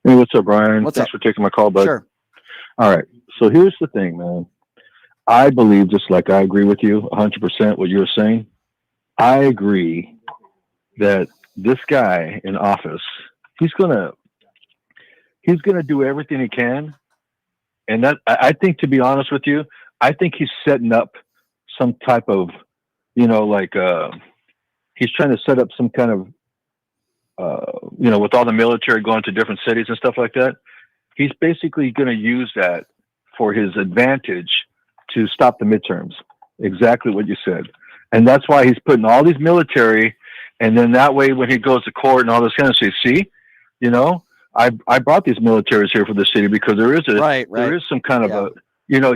Hey, what's up, Brian? Thanks for taking my call, bud. Sure. All right. So here's the thing, man. I believe, just like I agree with you 100% what you're saying. I agree that this guy in office, he's gonna do everything he can. And that, I think, to be honest with you, I think he's setting up some type of, he's trying to set up some kind of, with all the military going to different cities and stuff like that. He's basically going to use that for his advantage to stop the midterms. Exactly what you said. And that's why he's putting all these military, and then that way when he goes to court and all this kind of stuff, see, I brought these militaries here for the city because there is there is some kind of a,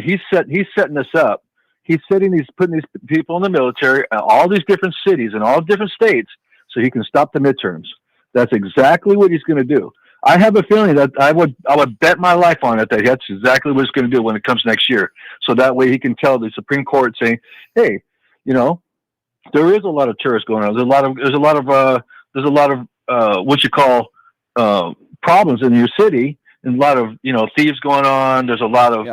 he's setting us up. He's putting these people in the military, all these different cities and all different states, so he can stop the midterms. That's exactly what he's going to do. I have a feeling that I would bet my life on it that that's exactly what he's going to do when it comes next year. So that way he can tell the Supreme Court saying, hey, there is a lot of terrorists going on. There's a lot of what you call problems in your city, and a lot of thieves going on. There's a lot of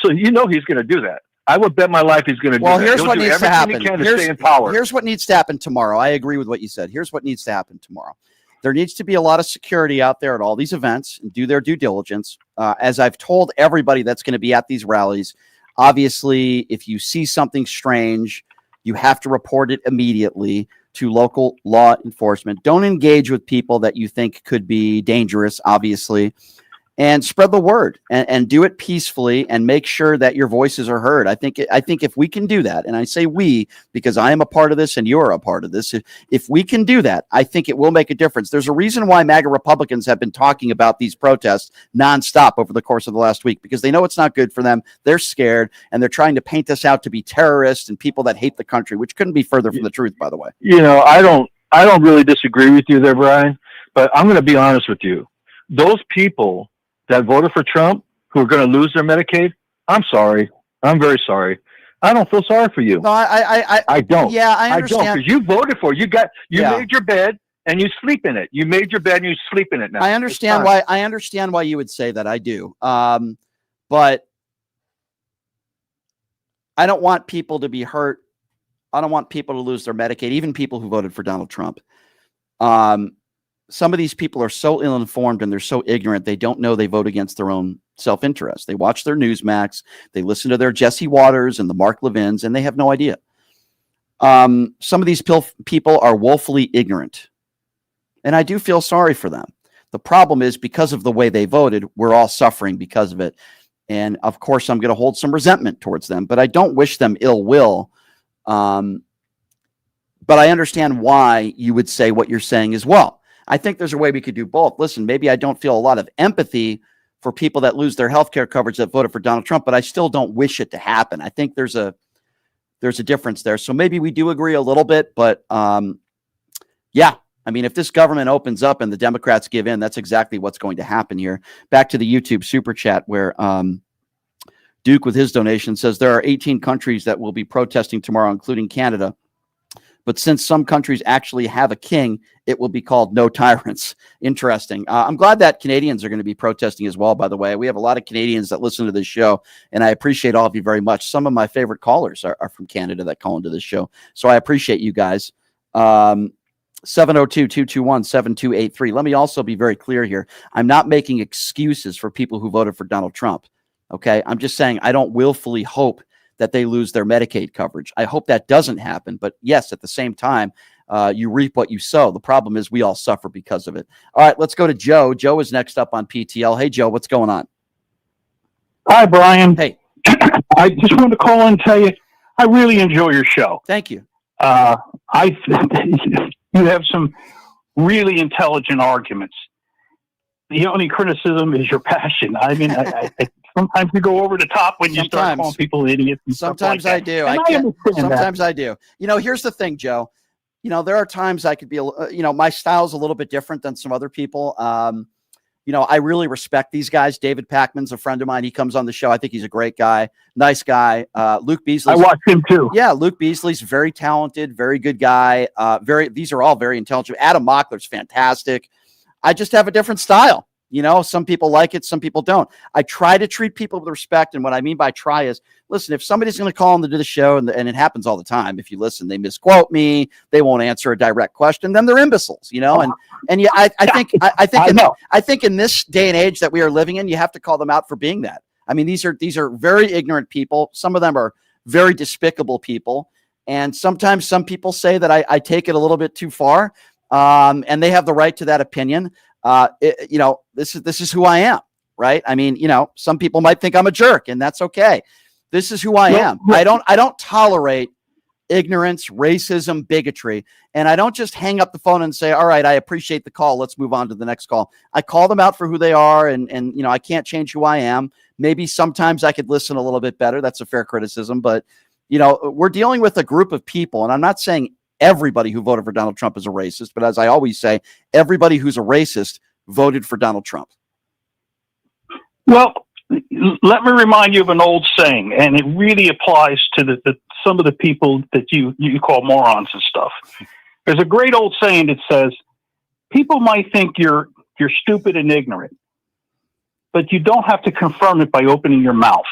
so he's going to do that. I would bet my life he's going to do that. Well, here's what needs to happen. Stay in power. Here's what needs to happen tomorrow. I agree with what you said. Here's what needs to happen tomorrow. There needs to be a lot of security out there at all these events and do their due diligence. As I've told everybody that's going to be at these rallies, obviously, if you see something strange, you have to report it immediately to local law enforcement. Don't engage with people that you think could be dangerous, obviously, and spread the word and do it peacefully and make sure that your voices are heard. I think if we can do that, and I say we because I am a part of this and you're a part of this, if we can do that, I think it will make a difference. There's a reason why MAGA Republicans have been talking about these protests nonstop over the course of the last week, because they know it's not good for them. They're scared, and they're trying to paint us out to be terrorists and people that hate the country, which couldn't be further from the truth, by the way. I don't really disagree with you there, Brian, but I'm going to be honest with you. Those people that voted for Trump who are going to lose their Medicaid, I'm sorry. I'm very sorry. I don't feel sorry for you. No, I don't. Yeah, I understand. I don't, because you voted for it. You made your bed and you sleep in it. You made your bed and you sleep in it now. I understand why you would say that. I do. But I don't want people to be hurt. I don't want people to lose their Medicaid, even people who voted for Donald Trump. Some of these people are so ill-informed and they're so ignorant, they don't know they vote against their own self-interest. They watch their Newsmax, they listen to their Jesse Waters and the Mark Levins, and they have no idea. Some of these people are woefully ignorant, and I do feel sorry for them. The problem is, because of the way they voted, we're all suffering because of it. And, of course, I'm going to hold some resentment towards them, but I don't wish them ill will. But I understand why you would say what you're saying as well. I think there's a way we could do both. Listen, maybe I don't feel a lot of empathy for people that lose their health care coverage that voted for Donald Trump, but I still don't wish it to happen. I think there's a difference there. So maybe we do agree a little bit, but yeah, I mean, if this government opens up and the Democrats give in, that's exactly what's going to happen here. Back to the YouTube super chat where Duke with his donation says there are 18 countries that will be protesting tomorrow, including Canada. But since some countries actually have a king, it will be called No Tyrants. Interesting. I'm glad that Canadians are going to be protesting as well, by the way. We have a lot of Canadians that listen to this show, and I appreciate all of you very much. Some of my favorite callers are from Canada that call into this show. So I appreciate you guys. 702-221-7283. Let me also be very clear here. I'm not making excuses for people who voted for Donald Trump. Okay? I'm just saying I don't willfully hope that they lose their Medicaid coverage. I hope that doesn't happen. But yes, at the same time, you reap what you sow. The problem is we all suffer because of it. All right, let's go to Joe. Joe is next up on PTL. Hey, Joe, what's going on? Hi, Brian. Hey. I just wanted to call and tell you, I really enjoy your show. Thank you. You have some really intelligent arguments. The only criticism is your passion. I mean, I sometimes you go over the top when you start calling people idiots. And sometimes stuff like I do. that. Sometimes I do. Here's the thing, Joe. There are times I could be, my style's a little bit different than some other people. I really respect these guys. David Pakman's a friend of mine. He comes on the show. I think he's a great guy. Nice guy. Luke Beasley. I watch him too. Yeah, Luke Beasley's very talented, very good guy. These are all very intelligent. Adam Mockler's fantastic. I just have a different style. Some people like it, some people don't. I try to treat people with respect. And what I mean by try is, listen, if somebody's going to call into the show, and it happens all the time, if you listen, they misquote me, they won't answer a direct question, then they're imbeciles, and yeah, I think in this day and age that we are living in, you have to call them out for being that. I mean, these are very ignorant people. Some of them are very despicable people. And sometimes some people say that I take it a little bit too far. And they have the right to that opinion. This is who I am, right? I mean, some people might think I'm a jerk, and that's okay. This is who I am. I don't tolerate ignorance, racism, bigotry. And I don't just hang up the phone and say, all right, I appreciate the call. Let's move on to the next call. I call them out for who they are. And you know, I can't change who I am. Maybe sometimes I could listen a little bit better. That's a fair criticism. But, you know, we're dealing with a group of people. And I'm not saying everybody who voted for Donald Trump is a racist. But as I always say, everybody who's a racist voted for Donald Trump. Well, let me remind you of an old saying, and it really applies to some of the people that you call morons and stuff. There's a great old saying that says, people might think you're stupid and ignorant, but you don't have to confirm it by opening your mouth.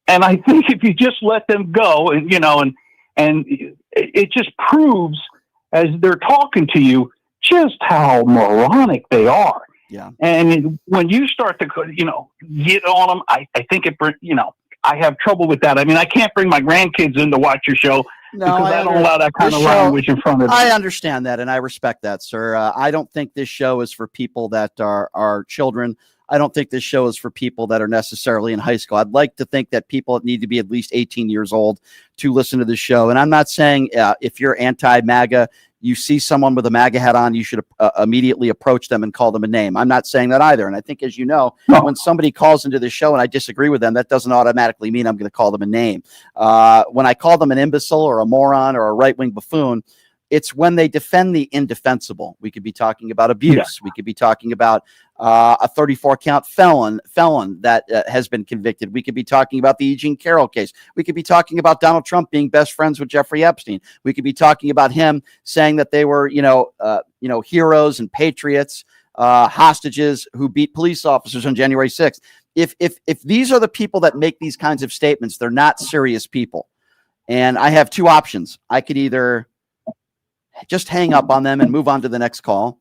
And I think if you just let them go, and it just proves as they're talking to you just how moronic they are. Yeah. And when you start to, get on them, I think I have trouble with that. I mean, I can't bring my grandkids in to watch your show because I don't allow that kind of language in front of them. I understand that, and I respect that, sir. I don't think this show is for people that are children. I don't think this show is for people that are necessarily in high school. I'd like to think that people need to be at least 18 years old to listen to this show. And I'm not saying if you're anti-MAGA, you see someone with a MAGA hat on, you should immediately approach them and call them a name. I'm not saying that either. And I think, as you know, when somebody calls into the show and I disagree with them, that doesn't automatically mean I'm going to call them a name. When I call them an imbecile or a moron or a right-wing buffoon, it's when they defend the indefensible. We could be talking about abuse. Yeah. We could be talking about a 34-count felon that has been convicted. We could be talking about the E. Jean Carroll case. We could be talking about Donald Trump being best friends with Jeffrey Epstein. We could be talking about him saying that they were, heroes and patriots, hostages who beat police officers on January 6th. If these are the people that make these kinds of statements, they're not serious people. And I have two options. I could either just hang up on them and move on to the next call,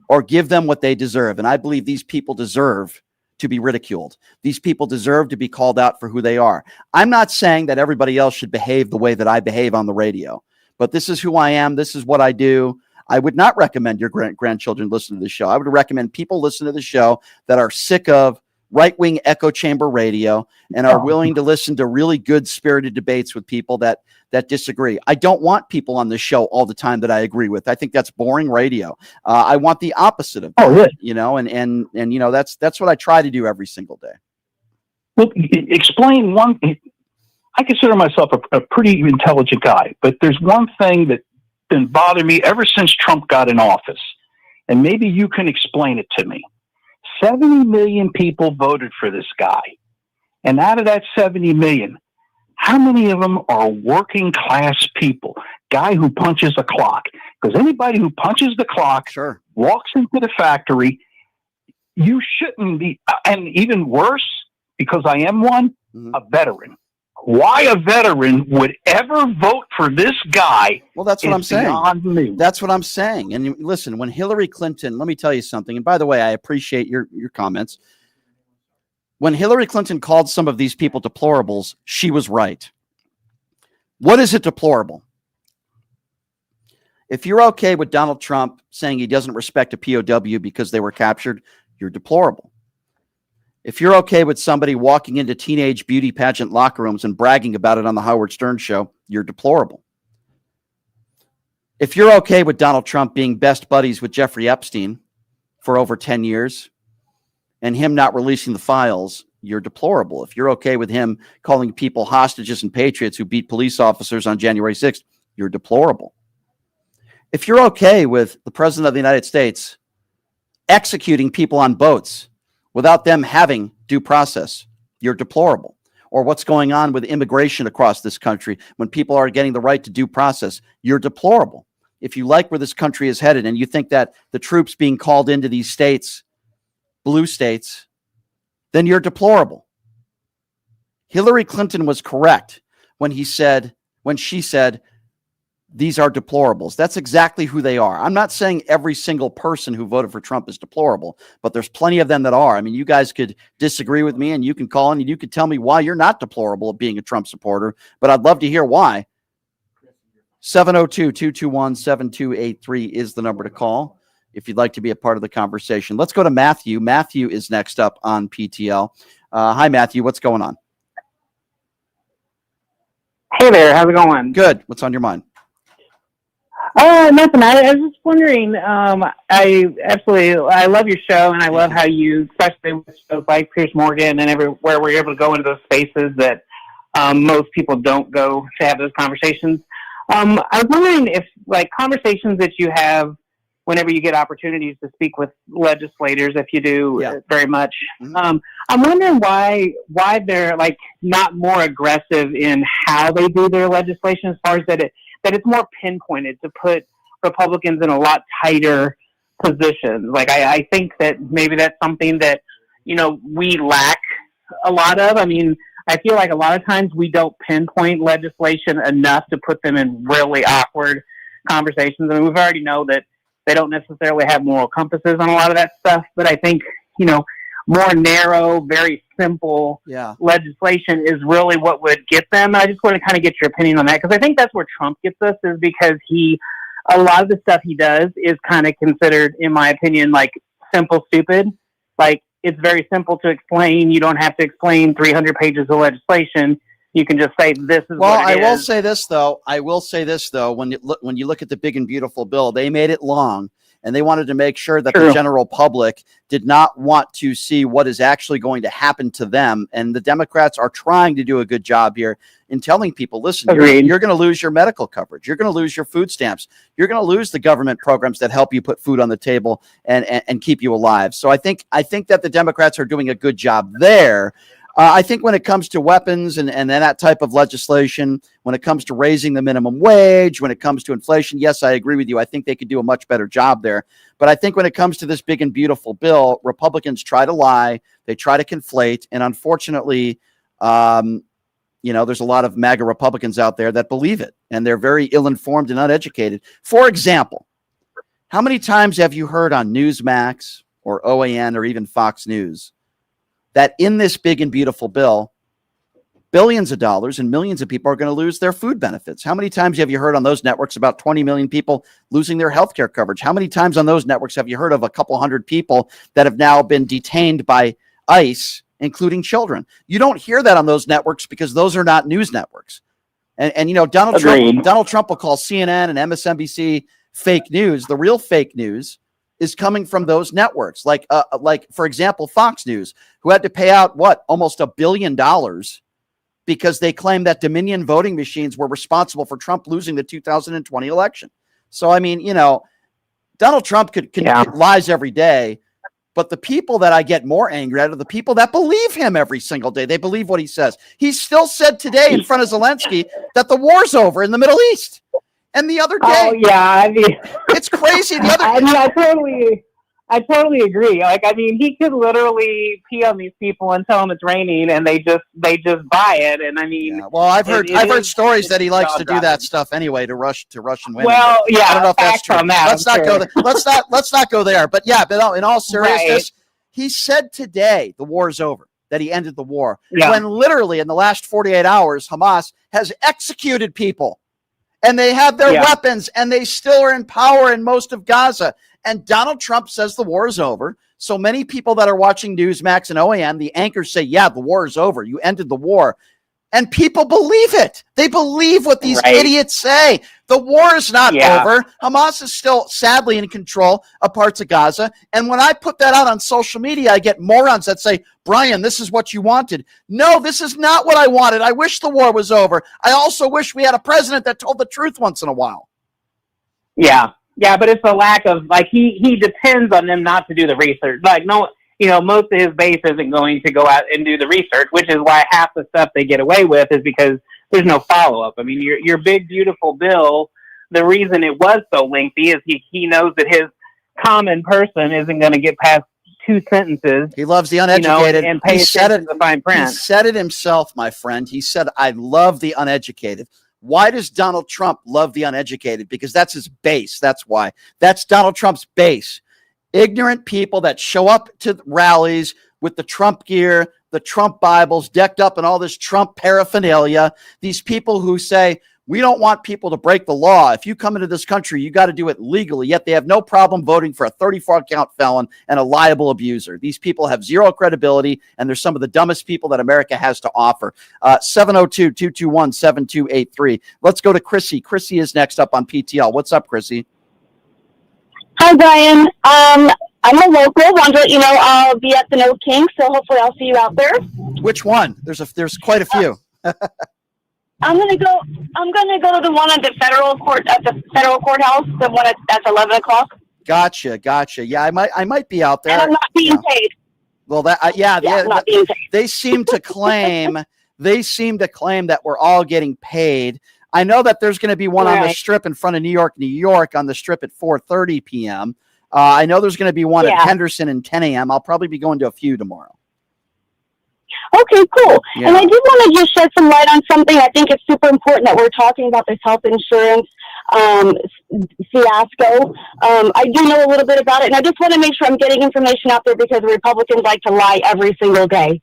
or give them what they deserve. And I believe these people deserve to be ridiculed. These people deserve to be called out for who they are. I'm not saying that everybody else should behave the way that I behave on the radio, but this is who I am. This is what I do. I would not recommend your grandchildren listen to the show. I would recommend people listen to the show that are sick of right-wing echo chamber radio and are willing to listen to really good spirited debates with people that disagree. I don't want people on the show all the time that I agree with. I think that's boring radio. I want the opposite of that, that's what I try to do every single day. Well, explain one. I consider myself a pretty intelligent guy, but there's one thing that's been bothering me ever since Trump got in office, and maybe you can explain it to me. 70 million people voted for this guy. And out of that 70 million, how many of them are working class people? Guy who punches a clock. Because anybody who punches the clock, walks into the factory, you shouldn't be, and even worse, because I am one, a veteran. Why a veteran would ever vote for this guy? Well, that's what I'm saying. Beyond me. That's what I'm saying. And listen, when Hillary Clinton, let me tell you something. And by the way, I appreciate your comments. When Hillary Clinton called some of these people deplorables, she was right. What is it deplorable? If you're okay with Donald Trump saying he doesn't respect a POW because they were captured, you're deplorable. If you're okay with somebody walking into teenage beauty pageant locker rooms and bragging about it on the Howard Stern show, you're deplorable. If you're okay with Donald Trump being best buddies with Jeffrey Epstein for over 10 years and him not releasing the files, you're deplorable. If you're okay with him calling people hostages and patriots who beat police officers on January 6th, you're deplorable. If you're okay with the President of the United States executing people on boats without them having due process, you're deplorable. Or what's going on with immigration across this country when people are getting the right to due process, you're deplorable. If you like where this country is headed and you think that the troops being called into these states, blue states, then you're deplorable. Hillary Clinton was correct when she said, these are deplorables. That's exactly who they are. I'm not saying every single person who voted for Trump is deplorable, but there's plenty of them that are. I mean, you guys could disagree with me and you can call in and you could tell me why you're not deplorable of being a Trump supporter, but I'd love to hear why. 702-221-7283 is the number to call if you'd like to be a part of the conversation. Let's go to Matthew. Matthew is next up on PTL. Hi, Matthew. What's going on? Hey there, how's it going? Good. What's on your mind? Nothing. I was just wondering. I love your show, and I love how you, especially with shows like Piers Morgan and everywhere, we're able to go into those spaces that most people don't go to have those conversations. I was wondering if, like, conversations that you have whenever you get opportunities to speak with legislators, if you do very much. I'm wondering why they're like not more aggressive in how they do their legislation, as far as that it's more pinpointed to put Republicans in a lot tighter positions. Like I think that maybe that's something that, we lack a lot of. I mean, I feel like a lot of times we don't pinpoint legislation enough to put them in really awkward conversations. I mean, we've already know that they don't necessarily have moral compasses on a lot of that stuff, but I think, more narrow, very simple legislation is really what would get them. I just want to kind of get your opinion on that, because I think that's where Trump gets us, is because a lot of the stuff he does is kind of considered, in my opinion, like simple, stupid. Like, it's very simple to explain. You don't have to explain 300 pages of legislation. You can just say this is what it is. Will say this though. When you look at the big and beautiful bill, they made it long, and they wanted to make sure that the general public did not want to see what is actually going to happen to them. And the Democrats are trying to do a good job here in telling people, listen, you're going to lose your medical coverage. You're going to lose your food stamps. You're going to lose the government programs that help you put food on the table and keep you alive. So I think that the Democrats are doing a good job there. I think when it comes to weapons and that type of legislation, when it comes to raising the minimum wage, when it comes to inflation, yes, I agree with you. I think they could do a much better job there. But I think when it comes to this big and beautiful bill, Republicans try to lie. They try to conflate. And unfortunately, there's a lot of MAGA Republicans out there that believe it, and they're very ill-informed and uneducated. For example, how many times have you heard on Newsmax or OAN or even Fox News that in this big and beautiful bill, billions of dollars and millions of people are going to lose their food benefits? How many times have you heard on those networks about 20 million people losing their health care coverage? How many times on those networks have you heard of a couple hundred people that have now been detained by ICE, including children? You don't hear that on those networks because those are not news networks. And Donald Trump will call CNN and MSNBC fake news. The real fake news is coming from those networks, like for example, Fox News, who had to pay out almost $1 billion because they claimed that Dominion voting machines were responsible for Trump losing the 2020 election. So I mean, Donald Trump could lies every day, but the people that I get more angry at are the people that believe him every single day. They believe what he says. He still said today in front of Zelensky that the war's over in the Middle East. And the other day, it's crazy. I totally agree. Like, I mean, he could literally pee on these people and tell them it's raining, and they just buy it. And I mean, well, I've heard stories that he likes to do that stuff anyway to Russian women. Well, I don't know if that's true. Let's not go there. Let's not go there. But in all seriousness, he said today the war is over, that he ended the war, when literally in the last 48 hours, Hamas has executed people. And they have their weapons, and they still are in power in most of Gaza. And Donald Trump says the war is over. So many people that are watching Newsmax and OAN, the anchors say, the war is over. You ended the war. And people believe it. They believe what these idiots say. The war is not over. Hamas is still sadly in control of parts of Gaza. And when I put that out on social media, I get morons that say, Brian, this is what you wanted. No, this is not what I wanted. I wish the war was over. I also wish we had a president that told the truth once in a while. Yeah, but it's a lack of, like, he depends on them not to do the research. Like, no, most of his base isn't going to go out and do the research, which is why half the stuff they get away with is because there's no follow-up. I mean, your big, beautiful bill, the reason it was so lengthy is he knows that his common person isn't going to get past 2 sentences. He loves the uneducated. And pay attention to the fine print. He said it himself, my friend. He said, I love the uneducated. Why does Donald Trump love the uneducated? Because that's his base. That's why. That's Donald Trump's base. Ignorant people that show up to rallies with the Trump gear, the Trump Bibles, decked up in all this Trump paraphernalia. These people who say, We don't want people to break the law. If you come into this country, you got to do it legally, yet they have no problem voting for a 34-count felon and a liable abuser. These people have zero credibility, and they're some of the dumbest people that America has to offer. 702-221-7283. Let's go to Chrissy. Chrissy is next up on PTL. What's up, Chrissy? Hi, Brian. I'm a local. Wanted to let you know I'll be at the No King, so hopefully I'll see you out there. Which one? There's quite a few. I'm gonna go to the one at the federal courthouse, the one that's 11 o'clock. Gotcha. Yeah, I might be out there. And I'm not being paid. Well, I'm not being paid. They seem to claim that we're all getting paid. I know that there's going to be one on the Strip in front of New York on the Strip at 4:30 p.m. I know there's going to be one at Henderson at 10 a.m. I'll probably be going to a few tomorrow. Okay, cool. Yeah. And I did want to just shed some light on something. I think it's super important that we're talking about this health insurance fiasco. I do know a little bit about it, and I just want to make sure I'm getting information out there because the Republicans like to lie every single day.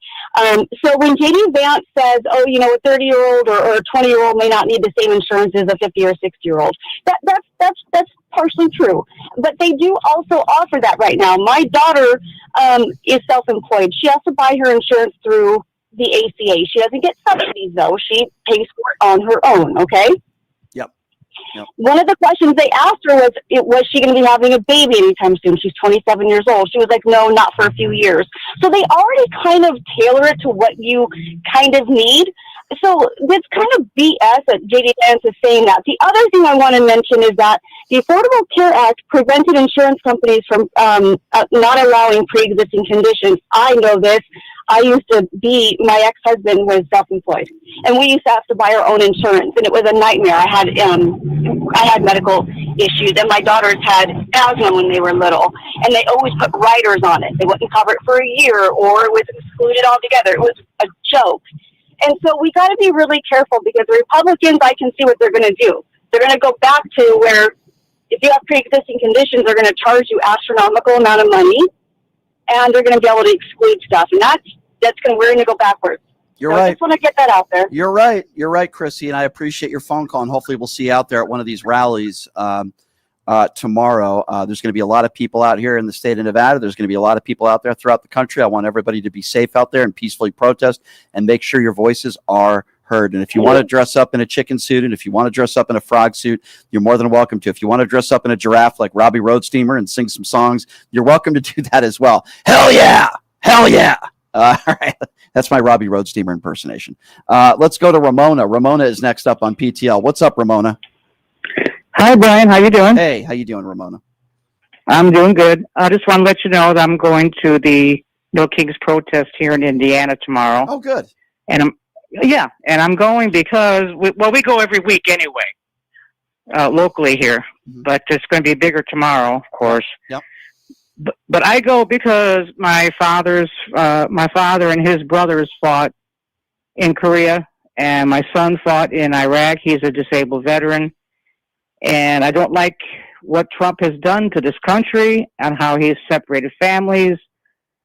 So when J.D. Vance says, oh, you know, a 30-year-old or a 20-year-old may not need the same insurance as a 50 or 60-year-old, that's partially true. But they do also offer that right now. My daughter is self-employed. She has to buy her insurance through the ACA. She doesn't get subsidies, though. She pays for it on her own, okay? Yep. One of the questions they asked her was she going to be having a baby anytime soon? She's 27 years old. She was like, no, not for a few years. So they already kind of tailor it to what you kind of need. So it's kind of BS that J.D. Vance is saying that. The other thing I want to mention is that the Affordable Care Act prevented insurance companies from not allowing pre-existing conditions. I know this. My ex-husband was self-employed, and we used to have to buy our own insurance, and it was a nightmare. I had medical issues, and my daughters had asthma when they were little, and they always put riders on it. They wouldn't cover it for a year, or it was excluded altogether. It was a joke. And so we got to be really careful because the Republicans, I can see what they're going to do. They're going to go back to where if you have pre-existing conditions, they're going to charge you astronomical amount of money, and they're going to be able to exclude stuff. And we're going to go backwards. You're so right. I just want to get that out there. You're right, Chrissy, and I appreciate your phone call, and hopefully we'll see you out there at one of these rallies tomorrow. There's going to be a lot of people out here in the state of Nevada. There's going to be a lot of people out there throughout the country. I want everybody to be safe out there and peacefully protest and make sure your voices are heard. And if you want to dress up in a chicken suit, and if you want to dress up in a frog suit, you're more than welcome to. If you want to dress up in a giraffe like Robbie Roadsteamer and sing some songs, you're welcome to do that as well. Hell yeah! Hell yeah! All right. That's my Robbie Roadsteamer impersonation. Let's go to Ramona. Ramona is next up on PTL. What's up, Ramona? Hi, Brian. How you doing? Hey, how you doing, Ramona? I'm doing good. I just want to let you know that I'm going to the No Kings protest here in Indiana tomorrow. Oh, good. And I'm going because we go every week anyway, locally here. Mm-hmm. But it's going to be bigger tomorrow, of course. Yep. But I go because my father and his brothers fought in Korea, and my son fought in Iraq. He's a disabled veteran. And I don't like what Trump has done to this country and how he's separated families.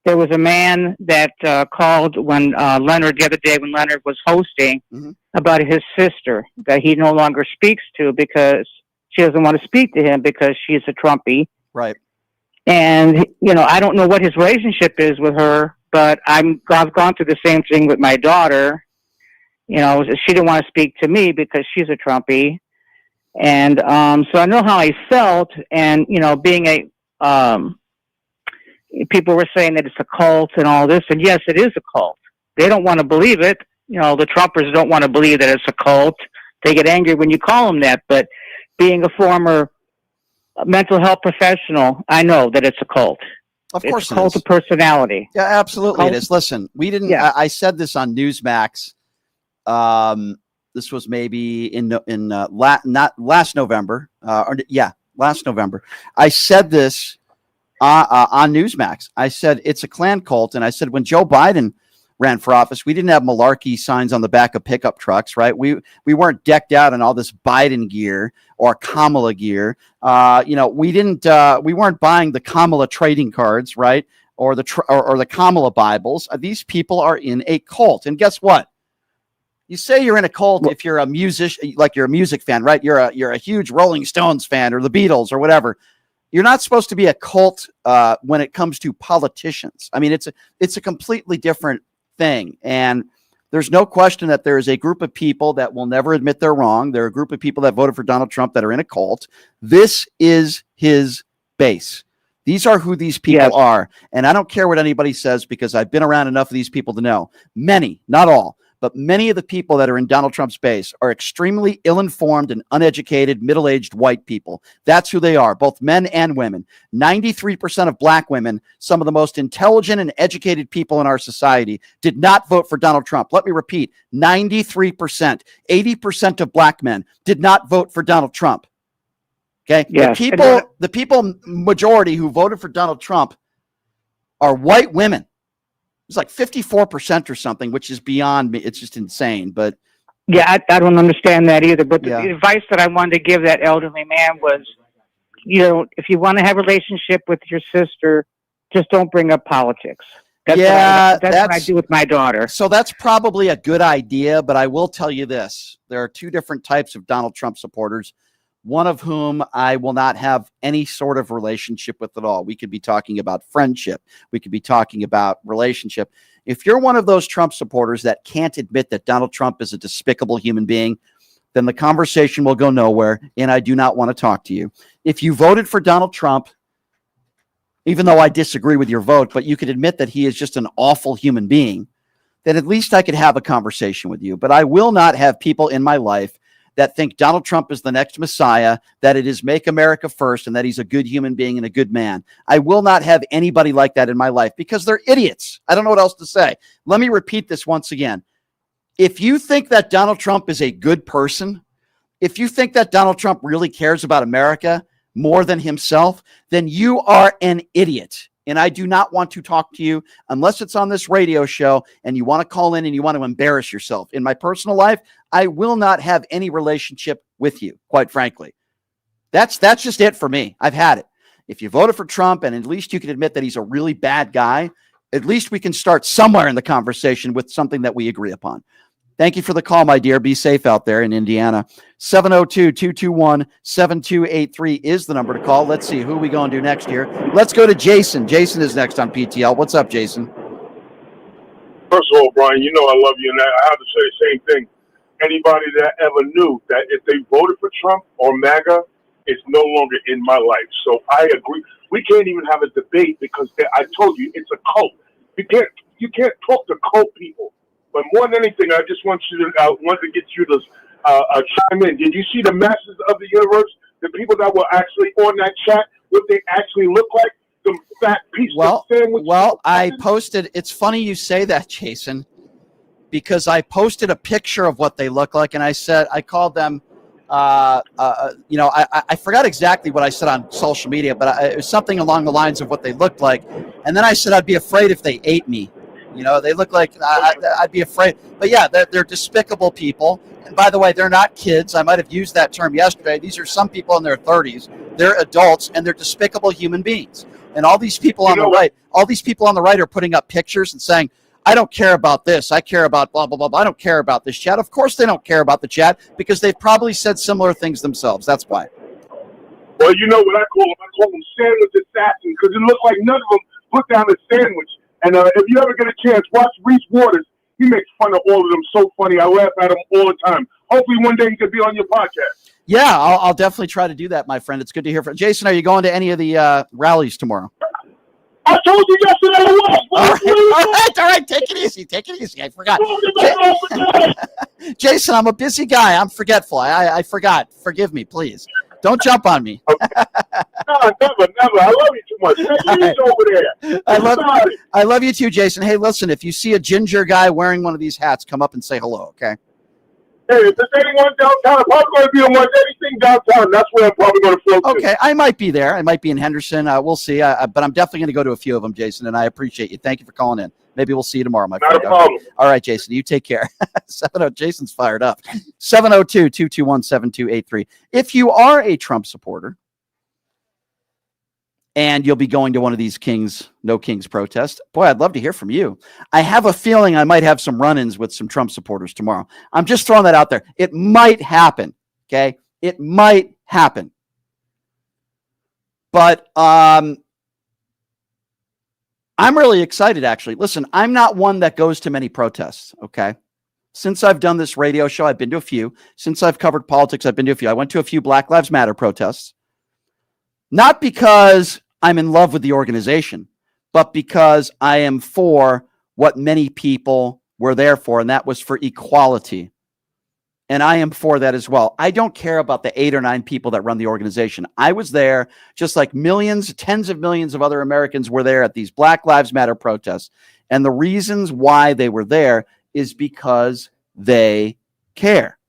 There was a man that called when Leonard, the other day when Leonard was hosting, about his sister that he no longer speaks to because she doesn't want to speak to him because she's a Trumpy. Right. And, you know, I don't know what his relationship is with her, but I've gone through the same thing with my daughter. You know, she didn't want to speak to me because she's a Trumpy. And so I know how I felt, and, you know, being people were saying that it's a cult and all this, and yes, it is a cult. They don't want to believe it. You know, the Trumpers don't want to believe that it's a cult. They get angry when you call them that, but being a former mental health professional, I know that it's a cult. Of course, it's a cult of personality. Yeah, absolutely it is. Listen, we didn't. Yeah. I said this on Newsmax. This was maybe not last November. Last November. I said this on Newsmax. I said it's a Klan cult, and I said when Joe Biden ran for office, we didn't have malarkey signs on the back of pickup trucks, right? We weren't decked out in all this Biden gear or Kamala gear. You know, we weren't buying the Kamala trading cards, right? Or the Kamala Bibles. These people are in a cult, and guess what? You say you're in a cult if you're a musician, like you're a music fan, right? You're a huge Rolling Stones fan or the Beatles or whatever. You're not supposed to be a cult when it comes to politicians. I mean, it's a completely different thing. And there's no question that there is a group of people that will never admit they're wrong. There are a group of people that voted for Donald Trump that are in a cult. This is his base. These are who these people are. And I don't care what anybody says, because I've been around enough of these people to know many, not all, but many of the people that are in Donald Trump's base are extremely ill-informed and uneducated, middle-aged white people. That's who they are, both men and women. 93% of black women, some of the most intelligent and educated people in our society, did not vote for Donald Trump. Let me repeat, 93%. 80% of black men did not vote for Donald Trump. Okay. Yes. The people majority who voted for Donald Trump are white women. It's like 54% or something, which is beyond me. It's just insane. But yeah, I don't understand that either. But the advice that I wanted to give that elderly man was, if you want to have a relationship with your sister, just don't bring up politics. That's what I do with my daughter. So that's probably a good idea. But I will tell you this. There are two different types of Donald Trump supporters, one of whom I will not have any sort of relationship with at all. We could be talking about friendship. We could be talking about relationship. If you're one of those Trump supporters that can't admit that Donald Trump is a despicable human being, then the conversation will go nowhere, and I do not want to talk to you. If you voted for Donald Trump, even though I disagree with your vote, but you could admit that he is just an awful human being, then at least I could have a conversation with you. But I will not have people in my life that think Donald Trump is the next Messiah, that it is make America first, and that he's a good human being and a good man. I will not have anybody like that in my life, because they're idiots. I don't know what else to say. Let me repeat this once again. If you think that Donald Trump is a good person, if you think that Donald Trump really cares about America more than himself, then you are an idiot. And I do not want to talk to you unless it's on this radio show and you want to call in and you want to embarrass yourself. In my personal life, I will not have any relationship with you, quite frankly. That's just it for me. I've had it. If you voted for Trump and at least you can admit that he's a really bad guy, at least we can start somewhere in the conversation with something that we agree upon. Thank you for the call, my dear. Be safe out there in Indiana. 702-221-7283 is the number to call. Let's see who we going to do next here. Let's go to Jason. Jason is next on PTL. What's up, Jason? First of all, Brian, I love you, and I have to say the same thing. Anybody that ever knew that if they voted for Trump or MAGA is no longer in my life. So I agree. We can't even have a debate because I told you it's a cult. You can't talk to cult people. But more than anything, I just want to get you to chime in. Did you see the masses of the universe, the people that were actually on that chat, what they actually look like? Some fat piece of sandwich. Well, I posted. It's funny you say that, Jason, because I posted a picture of what they look like, and I called them. I forgot exactly what I said on social media, but it was something along the lines of what they looked like. And then I said I'd be afraid if they ate me. They look like I'd be afraid. But yeah, they're despicable people. And by the way, they're not kids. I might have used that term yesterday. These are some people in their 30s. They're adults, and they're despicable human beings. And all these people on the right are putting up pictures and saying, I don't care about this. I care about blah, blah, blah. I don't care about this chat. Of course they don't care about the chat because they've probably said similar things themselves. That's why. Well, you know what I call them? I call them sandwich assassins because it looks like none of them put down a sandwich. And if you ever get a chance, watch Reese Waters. He makes fun of all of them. So funny. I laugh at him all the time. Hopefully one day he could be on your podcast. Yeah, I'll definitely try to do that, my friend. It's good to hear from Jason. Are you going to any of the rallies tomorrow? I told you yesterday I was. All right. Take it easy. I forgot. Jason, I'm a busy guy. I'm forgetful. I forgot. Forgive me, please. Don't jump on me. No, never. I love you too much. Right. Over there. I love you too, Jason. Hey, listen, if you see a ginger guy wearing one of these hats, come up and say hello, okay? Hey, if there's anyone downtown, I'm probably going to be on anything downtown. That's where I'm probably going to float to. Okay, I might be there. I might be in Henderson. We'll see. But I'm definitely going to go to a few of them, Jason, and I appreciate you. Thank you for calling in. Maybe we'll see you tomorrow, my friend. Not a problem. Okay. All right, Jason, you take care. Jason's fired up. 702-221-7283. If you are a Trump supporter and you'll be going to one of these No Kings protests. Boy, I'd love to hear from you. I have a feeling I might have some run-ins with some Trump supporters tomorrow. I'm just throwing that out there. It might happen, okay? It might happen. But I'm really excited, actually. Listen, I'm not one that goes to many protests, okay? Since I've done this radio show, I've been to a few. Since I've covered politics, I've been to a few. I went to a few Black Lives Matter protests. Not because I'm in love with the organization, but because I am for what many people were there for, and that was for equality. And I am for that as well. I don't care about the 8 or 9 people that run the organization. I was there just like millions, tens of millions of other Americans were there at these Black Lives Matter protests. And the reasons why they were there is because they care.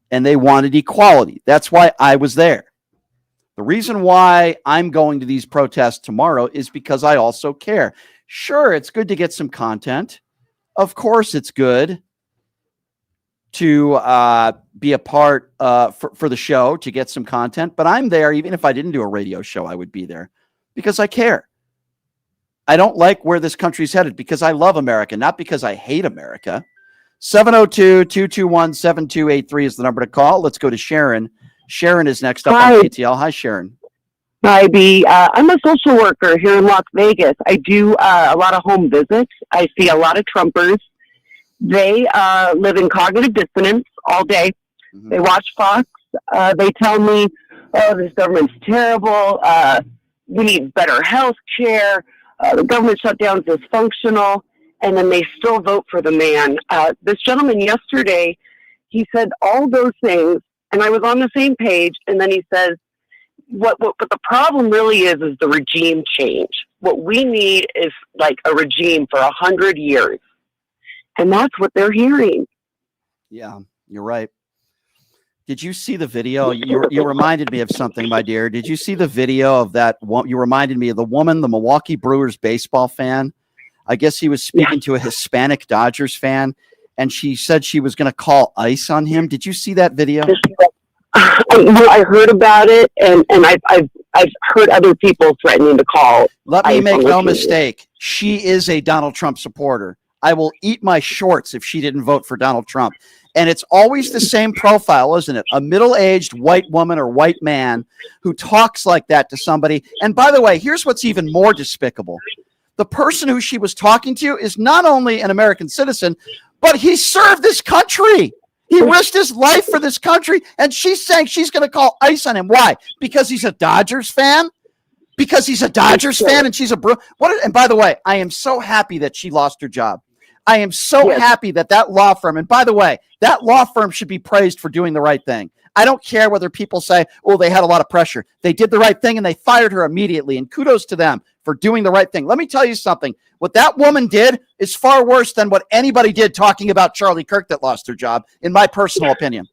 And they wanted equality. That's why I was there. The reason why I'm going to these protests tomorrow is because I also care. Sure, it's good to get some content. Of course, it's good to be a part for the show, to get some content. But I'm there, even if I didn't do a radio show, I would be there because I care. I don't like where this country's headed because I love America, not because I hate America. 702-221-7283 is the number to call. Let's go to Sharon. Sharon is next up on KTL. Hi, Sharon. Hi, B. I'm a social worker here in Las Vegas. I do a lot of home visits. I see a lot of Trumpers. They live in cognitive dissonance all day. Mm-hmm. They watch Fox. They tell me, oh, this government's terrible. We need better health care. The government shutdown is dysfunctional. And then they still vote for the man. This gentleman yesterday, he said all those things, and I was on the same page. And then he says, what the problem really is the regime change. What we need is like a regime for 100 years. And that's what they're hearing. Yeah, you're right. Did you see the video? You reminded me of something, my dear. Did you see the video of that? You reminded me of the woman, the Milwaukee Brewers baseball fan. I guess he was speaking to a Hispanic Dodgers fan, and she said she was going to call ICE on him. Did you see that video? I heard about it, and I've heard other people threatening to call. Let me make no mistake. She is a Donald Trump supporter. I will eat my shorts if she didn't vote for Donald Trump. And it's always the same profile, isn't it? A middle-aged white woman or white man who talks like that to somebody. And by the way, here's what's even more despicable. The person who she was talking to is not only an American citizen, but he served this country. He risked his life for this country. And she's saying she's going to call ICE on him. Why? Because he's a Dodgers fan? Because he's a Dodgers fan and she's a Brewer. And by the way, I am so happy that she lost her job. I am so happy that law firm, and by the way, that law firm should be praised for doing the right thing. I don't care whether people say, oh, they had a lot of pressure. They did the right thing and they fired her immediately. And kudos to them for doing the right thing. Let me tell you something. What that woman did is far worse than what anybody did talking about Charlie Kirk that lost her job, in my personal opinion.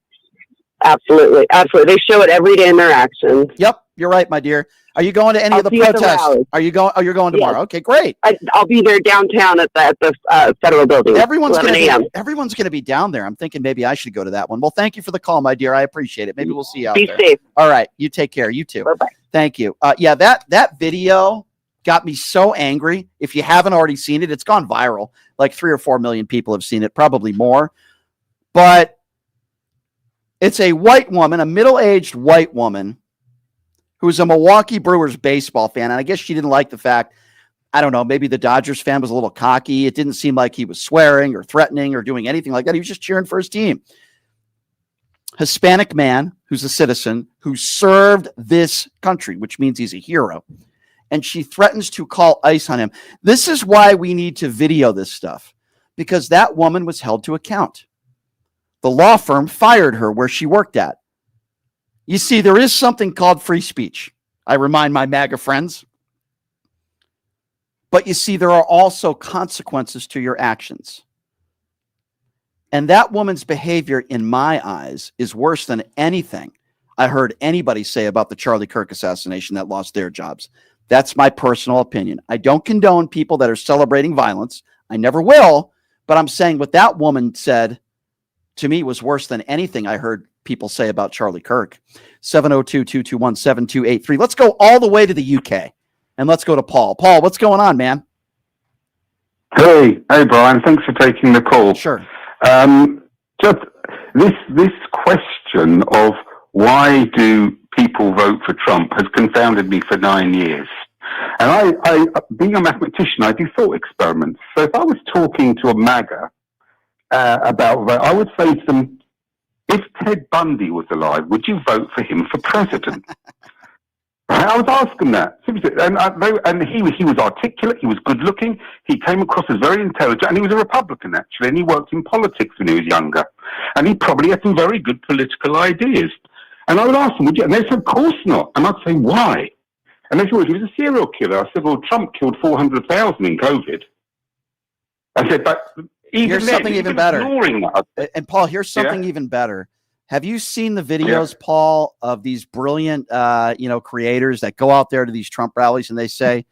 Absolutely. Absolutely. They show it every day in their actions. Yep. You're right, my dear. Are you going to any of the protests? Are you going? Oh, you're going tomorrow. Yes. Okay, great. I'll be there downtown at the federal building. Everyone's going to be down there. I'm thinking maybe I should go to that one. Well, thank you for the call, my dear. I appreciate it. Maybe we'll see you out there. Be safe. All right. You take care. You too. Bye-bye. Thank you. Yeah, that video got me so angry. If you haven't already seen it, it's gone viral. Like 3 or 4 million people have seen it, probably more. But it's a white woman, a middle-aged white woman, who's a Milwaukee Brewers baseball fan. And I guess she didn't like the fact, I don't know, maybe the Dodgers fan was a little cocky. It didn't seem like he was swearing or threatening or doing anything like that. He was just cheering for his team. Hispanic man who's a citizen who served this country, which means he's a hero. And she threatens to call ICE on him. This is why we need to video this stuff, because that woman was held to account. The law firm fired her where she worked at. You see, there is something called free speech. I remind my MAGA friends. But you see, there are also consequences to your actions. And that woman's behavior, in my eyes, is worse than anything I heard anybody say about the Charlie Kirk assassination that lost their jobs. That's my personal opinion. I don't condone people that are celebrating violence. I never will. But I'm saying what that woman said to me was worse than anything I heard people say about Charlie Kirk. 702-221-7283. Let's go all the way to the UK, and let's go to Paul. Paul, what's going on, man? Hey, Brian. Thanks for taking the call. Sure. Just this question of why do people vote for Trump has confounded me for 9 years. And I being a mathematician, I do thought experiments. So if I was talking to a MAGA about that, I would say to them, if Ted Bundy was alive, would you vote for him for president? I was asking that. And he was articulate, he was good looking, he came across as very intelligent, and he was a Republican actually, and he worked in politics when he was younger. And he probably had some very good political ideas. And I would ask them, would you? And they said, of course not. And I'd say, why? And they said, well, he was a serial killer. I said, well, Trump killed 400,000 in COVID. I said, but here's something even better. And Paul, here's something even better. Have you seen the videos, Paul, of these brilliant, creators that go out there to these Trump rallies and they say,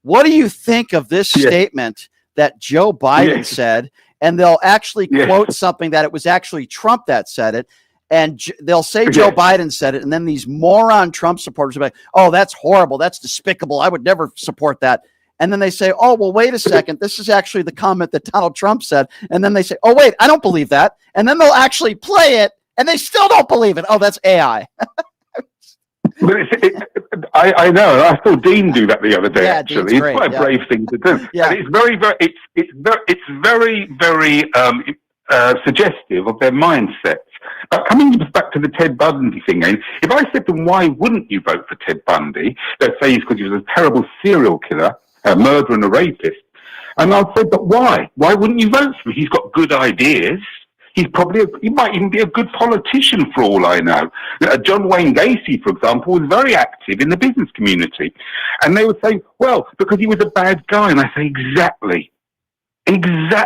what do you think of this statement that Joe Biden said? And they'll actually quote something that it was actually Trump that said it. And they'll say Joe Biden said it. And then these moron Trump supporters will be like, oh, that's horrible. That's despicable. I would never support that. And then they say, oh, well, wait a second. This is actually the comment that Donald Trump said. And then they say, oh, wait, I don't believe that. And then they'll actually play it. And they still don't believe it. Oh, that's AI. I know. I saw Dean do that the other day. Actually, Dean's great. It's quite a brave thing to do. And it's very suggestive of their mindsets. But coming back to the Ted Bundy thing, if I said to them, why wouldn't you vote for Ted Bundy? They'd say he's because he was a terrible serial killer, a murderer and a rapist. And I'd say, but why? Why wouldn't you vote for him? He's got good ideas. He might even be a good politician for all I know. John Wayne Gacy, for example, was very active in the business community. And they would say, well, because he was a bad guy. And I say, exactly,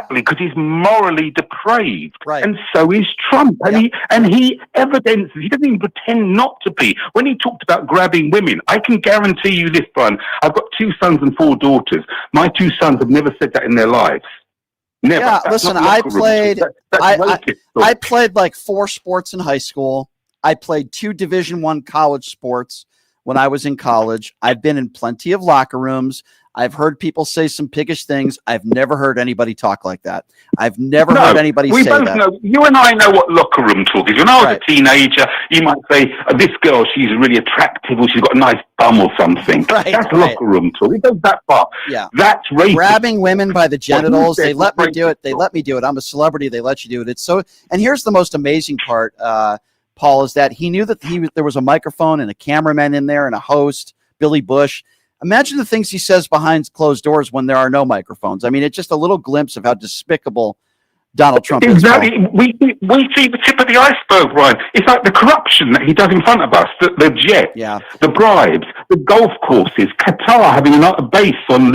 because he's morally depraved. Right. And so is Trump. And he evidences, he doesn't even pretend not to be. When he talked about grabbing women, I can guarantee you this, Brian, I've got 2 sons and 4 daughters. My 2 sons have never said that in their lives. Never. Yeah, That's listen, not I locker room played talk. That's I played like 4 sports in high school. I played 2 Division I college sports when I was in college. I've been in plenty of locker rooms. I've heard people say some piggish things. I've never heard anybody talk like that. I've never heard anybody say that. Know, you and I know what locker room talk is. When I was a teenager, you might say, this girl, she's really attractive, or she's got a nice bum or something. That's locker room talk. It goes that far. Yeah. That's racist. Grabbing women by the genitals. They let me do it. They let me do it. I'm a celebrity. They let you do it. It's so. And here's the most amazing part, Paul, is that he knew that there was a microphone and a cameraman in there and a host, Billy Bush. Imagine the things he says behind closed doors when there are no microphones. I mean, it's just a little glimpse of how despicable Donald Trump is. Exactly. We see the tip of the iceberg, Ryan. It's like the corruption that he does in front of us, the jets, the bribes, the golf courses, Qatar having a base on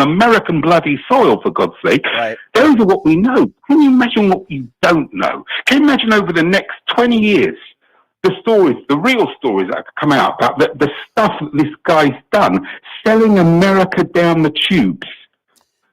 American bloody soil, for God's sake. Right. Those are what we know. Can you imagine what you don't know? Can you imagine over the next 20 years, the stories, the real stories that come out about the stuff that this guy's done, selling America down the tubes.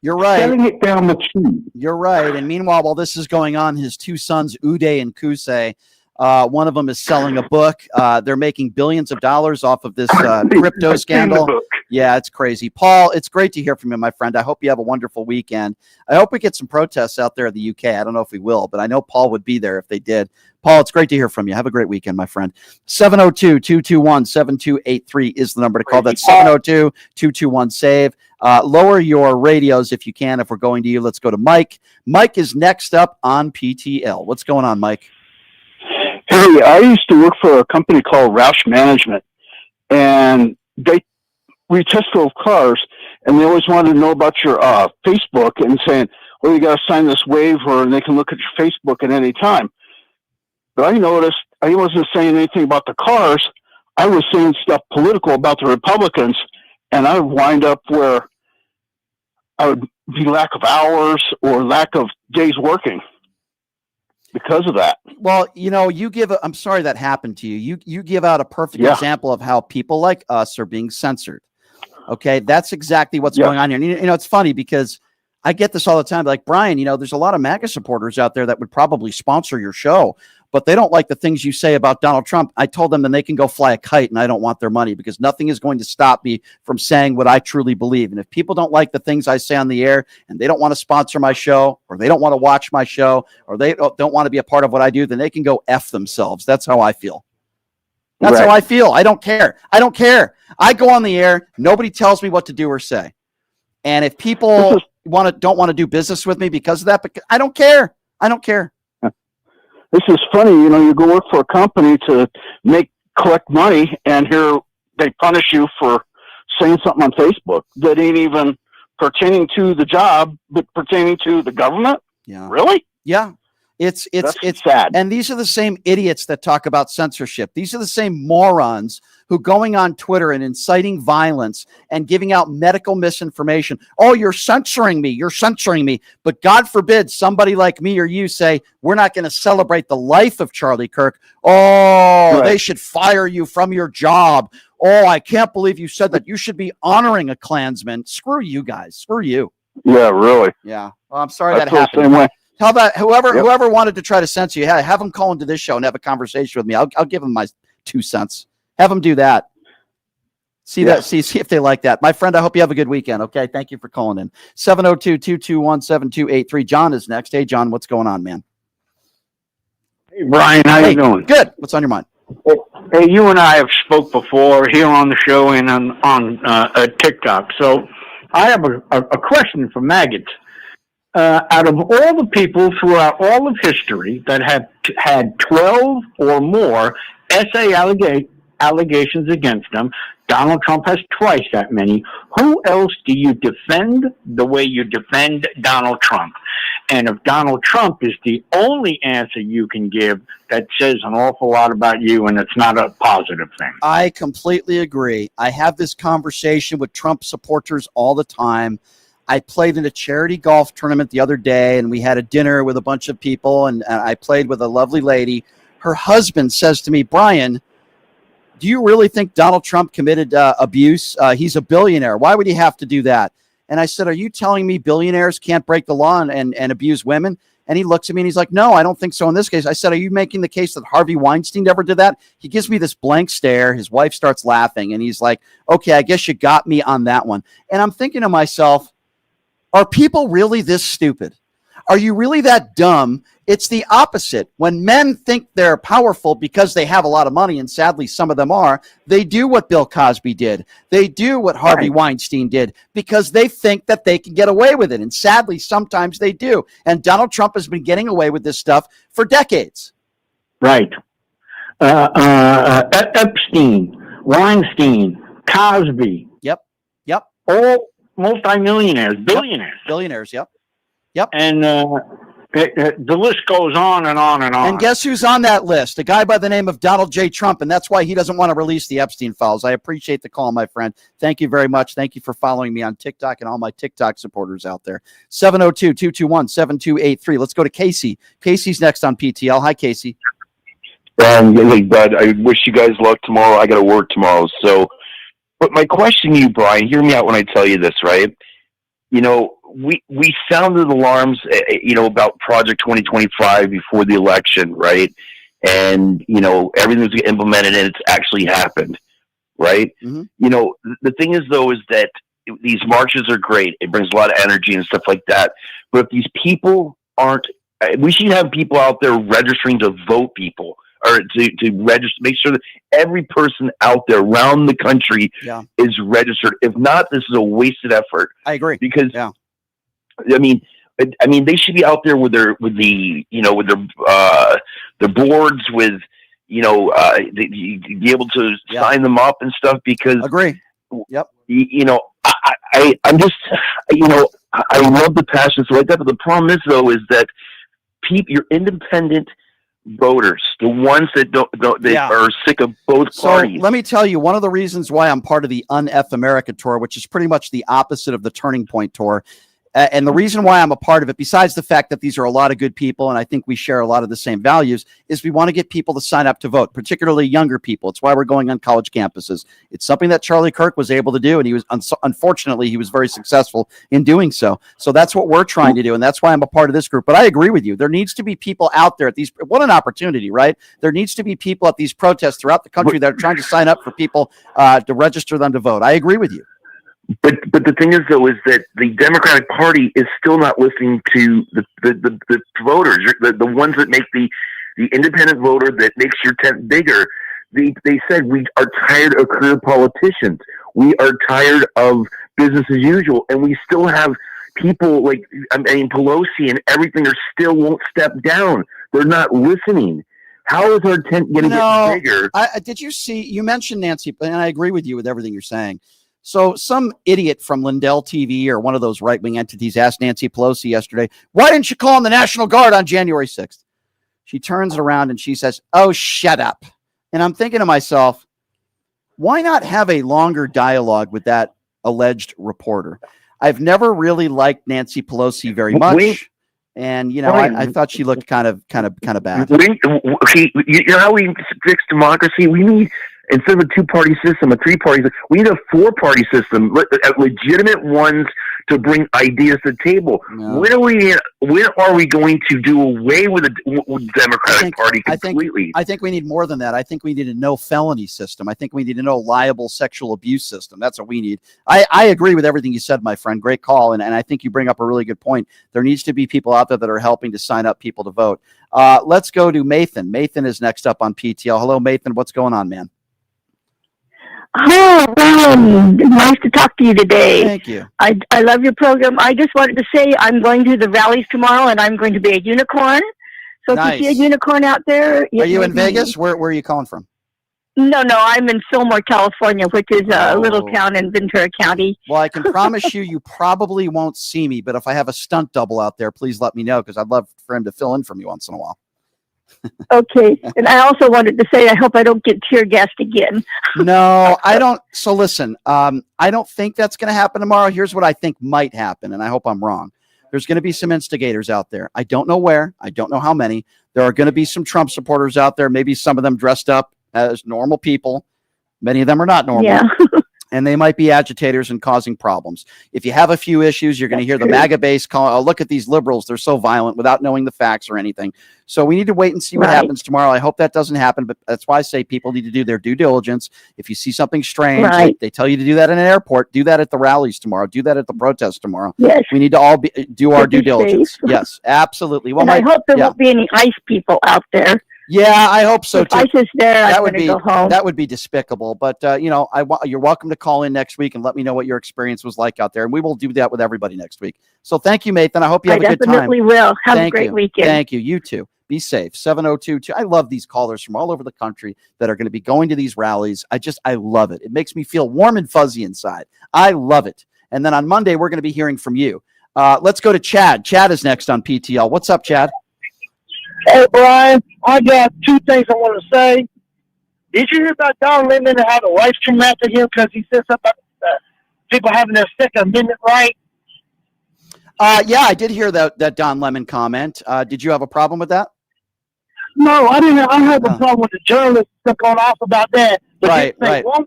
You're right. Selling it down the tube. You're right. And meanwhile, while this is going on, his 2 sons, Uday and Kusei, one of them is selling a book. They're making billions of dollars off of this crypto scandal. Yeah, it's crazy. Paul, it's great to hear from you, my friend. I hope you have a wonderful weekend. I hope we get some protests out there in the UK. I don't know if we will, but I know Paul would be there if they did. Paul, it's great to hear from you. Have a great weekend, my friend. 702-221-7283 is the number to call. That's 702-221-SAVE. Lower your radios if you can. If we're going to you, let's go to Mike. Mike is next up on PTL. What's going on, Mike? Hey, I used to work for a company called Roush Management, and we test drove cars, and they always wanted to know about your Facebook and saying, well, you got to sign this waiver, and they can look at your Facebook at any time. But I noticed I wasn't saying anything about the cars. I was saying stuff political about the Republicans, and I would wind up where I would be lack of hours or lack of days working because of that. Well, I'm sorry that happened to you. You give out a perfect example of how people like us are being censored. Okay, that's exactly what's going on here. And, it's funny because I get this all the time. Like, Brian, there's a lot of MAGA supporters out there that would probably sponsor your show, but they don't like the things you say about Donald Trump. I told them then they can go fly a kite and I don't want their money, because nothing is going to stop me from saying what I truly believe. And if people don't like the things I say on the air and they don't want to sponsor my show, or they don't want to watch my show, or they don't want to be a part of what I do, then they can go F themselves. That's how I feel. That's how I feel. I don't care. I go on the air. Nobody tells me what to do or say. And if people don't want to do business with me because of that, but I don't care. This is funny. You go work for a company to collect money, and here they punish you for saying something on Facebook that ain't even pertaining to the job, but pertaining to the government. Yeah. Really? Yeah. It's sad. And these are the same idiots that talk about censorship. These are the same morons who going on Twitter and inciting violence and giving out medical misinformation. Oh, you're censoring me. But God forbid somebody like me or you say, we're not going to celebrate the life of Charlie Kirk. Oh, They should fire you from your job. Oh, I can't believe you said that. You should be honoring a Klansman. Screw you guys. Screw you. Yeah, really. Yeah. Well, I'm sorry I that feel the happened. same way. How about whoever wanted to try to censor you? Have them call into this show and have a conversation with me. I'll give them my 2 cents. Have them do that. See if they like that. My friend, I hope you have a good weekend. Okay. Thank you for calling in. 702-221-7283. John is next. Hey, John, what's going on, man? Hey, Brian, how you doing? Good. What's on your mind? Hey, you and I have spoke before here on the show and on TikTok. So I have a question for maggots. Out of all the people throughout all of history that have had 12 or more essay allegations against them, Donald Trump has twice that many. Who else do you defend the way you defend Donald Trump? And if Donald Trump is the only answer you can give, that says an awful lot about you, and it's not a positive thing. I completely agree. I have this conversation with Trump supporters all the time. I played in a charity golf tournament the other day, and we had a dinner with a bunch of people, and I played with a lovely lady. Her husband says to me, Brian, do you really think Donald Trump committed abuse? He's a billionaire. Why would he have to do that? And I said, are you telling me billionaires can't break the law and abuse women? And he looks at me and he's like, no, I don't think so in this case. I said, are you making the case that Harvey Weinstein ever did that? He gives me this blank stare. His wife starts laughing, and he's like, okay, I guess you got me on that one. And I'm thinking to myself, are people really this stupid? Are you really that dumb? It's the opposite. When men think they're powerful because they have a lot of money, and sadly some of them are, they do what Bill Cosby did. They do what Harvey Weinstein did because they think that they can get away with it. And sadly, sometimes they do. And Donald Trump has been getting away with this stuff for decades. Right. Epstein, Weinstein, Cosby. Yep. All multimillionaires, billionaires. Yep. And the list goes on and on and on. And guess who's on that list? A guy by the name of Donald J. Trump, and that's why he doesn't want to release the Epstein files. I appreciate the call, my friend. Thank you very much. Thank you for following me on TikTok and all my TikTok supporters out there. 702-221-7283. Let's go to Casey. Casey's next on PTL. Hi, Casey. Hey, bud, I wish you guys luck tomorrow. I got to work tomorrow. So, but my question to you, Brian, hear me out when I tell you this, right? We sounded alarms, about Project 2025 before the election, right? And, everything was implemented and it's actually happened, right? Mm-hmm. The thing is, though, is that these marches are great. It brings a lot of energy and stuff like that. But if these people we should have people out there registering to vote people, or to register, make sure that every person out there around the country is registered. If not, this is a wasted effort. I agree. Because, I mean, they should be out there with their boards, with, be able to sign them up and stuff, because agree. Yep. I'm just, I love the passion like that. But the problem is, though, is that your independent voters, the ones that are sick of both parties. Let me tell you, one of the reasons why I'm part of the Un-F America tour, which is pretty much the opposite of the Turning Point tour. And the reason why I'm a part of it, besides the fact that these are a lot of good people, and I think we share a lot of the same values, is we want to get people to sign up to vote, particularly younger people. It's why we're going on college campuses. It's something that Charlie Kirk was able to do, and he was unfortunately he was very successful in doing so. So that's what we're trying to do, and that's why I'm a part of this group. But I agree with you. There needs to be people out there at these. What an opportunity, right? There needs to be people at these protests throughout the country that are trying to sign up for people to register them to vote. I agree with you. But the thing is, though, is that the Democratic Party is still not listening to the voters, the ones that make the independent voter that makes your tent bigger. They said, we are tired of career politicians. We are tired of business as usual. And we still have people like, Pelosi and everything still won't step down. They're not listening. How is our tent getting bigger? Did you see, you mentioned Nancy, and I agree with you with everything you're saying. So some idiot from Lindell TV or one of those right-wing entities asked Nancy Pelosi yesterday, why didn't you call in the National Guard on January 6th? She turns it around and she says, oh, shut up. And I'm thinking to myself, why not have a longer dialogue with that alleged reporter? I've never really liked Nancy Pelosi very much. And, I thought she looked kind of bad. You know how we fix democracy? We need, instead of a two-party system, a three-party system, we need a four-party system, legitimate ones to bring ideas to the table. No. When are we going to do away with the Democratic Party completely? I think we need more than that. I think we need a no felony system. I think we need a no liable sexual abuse system. That's what we need. I agree with everything you said, my friend. Great call. And I think you bring up a really good point. There needs to be people out there that are helping to sign up people to vote. Let's go to Mathan. Mathan is next up on PTL. Hello, Mathan. What's going on, man? Hi, nice to talk to you today. Thank you. I love your program. I just wanted to say I'm going to the rallies tomorrow, and I'm going to be a unicorn. So Nice. if you see a unicorn out there... Are you in Vegas? Where are you calling from? No, I'm in Fillmore, California, which is a little town in Ventura County. Well, I can promise you probably won't see me, but if I have a stunt double out there, please let me know, because I'd love for him to fill in for me once in a while. Okay. And I also wanted to say I hope I don't get tear gassed again. No, I don't. So listen, I don't think that's going to happen tomorrow. Here's what I think might happen, and I hope I'm wrong. There's going to be some instigators out there. I don't know where. I don't know how many. There are going to be some Trump supporters out there, maybe some of them dressed up as normal people. Many of them are not normal. Yeah. And they might be agitators and causing problems. If you have a few issues, you're going to hear the MAGA base call, oh, look at these liberals. They're so violent, without knowing the facts or anything. So we need to wait and see what happens tomorrow. I hope that doesn't happen, but that's why I say people need to do their due diligence. If you see something strange, they tell you to do that in an airport. Do that at the rallies tomorrow. Do that at the protests tomorrow. Yes. We need to all do our due diligence. Yes, absolutely. Well, and I hope there won't be any ICE people out there. Yeah, I hope so if too. ICE is there, I'm going to go home. That would be despicable. But you're welcome to call in next week and let me know what your experience was like out there, and we will do that with everybody next week. So thank you, Mathan. I hope you have a good time. I definitely will. Have a great weekend. Thank you. You too. Be safe. 702. I love these callers from all over the country that are going to be going to these rallies. I love it. It makes me feel warm and fuzzy inside. I love it. And then on Monday, we're going to be hearing from you. Let's go to Chad. Chad is next on PTL. What's up, Chad? Hey, Brian, I got two things I want to say. Did you hear about Don Lemon that had a wife come after him because he said something about people having their Second Amendment right? Yeah, I did hear that Don Lemon comment. Did you have a problem with that? No, I didn't. I had a problem with the journalists that going off about that. Right.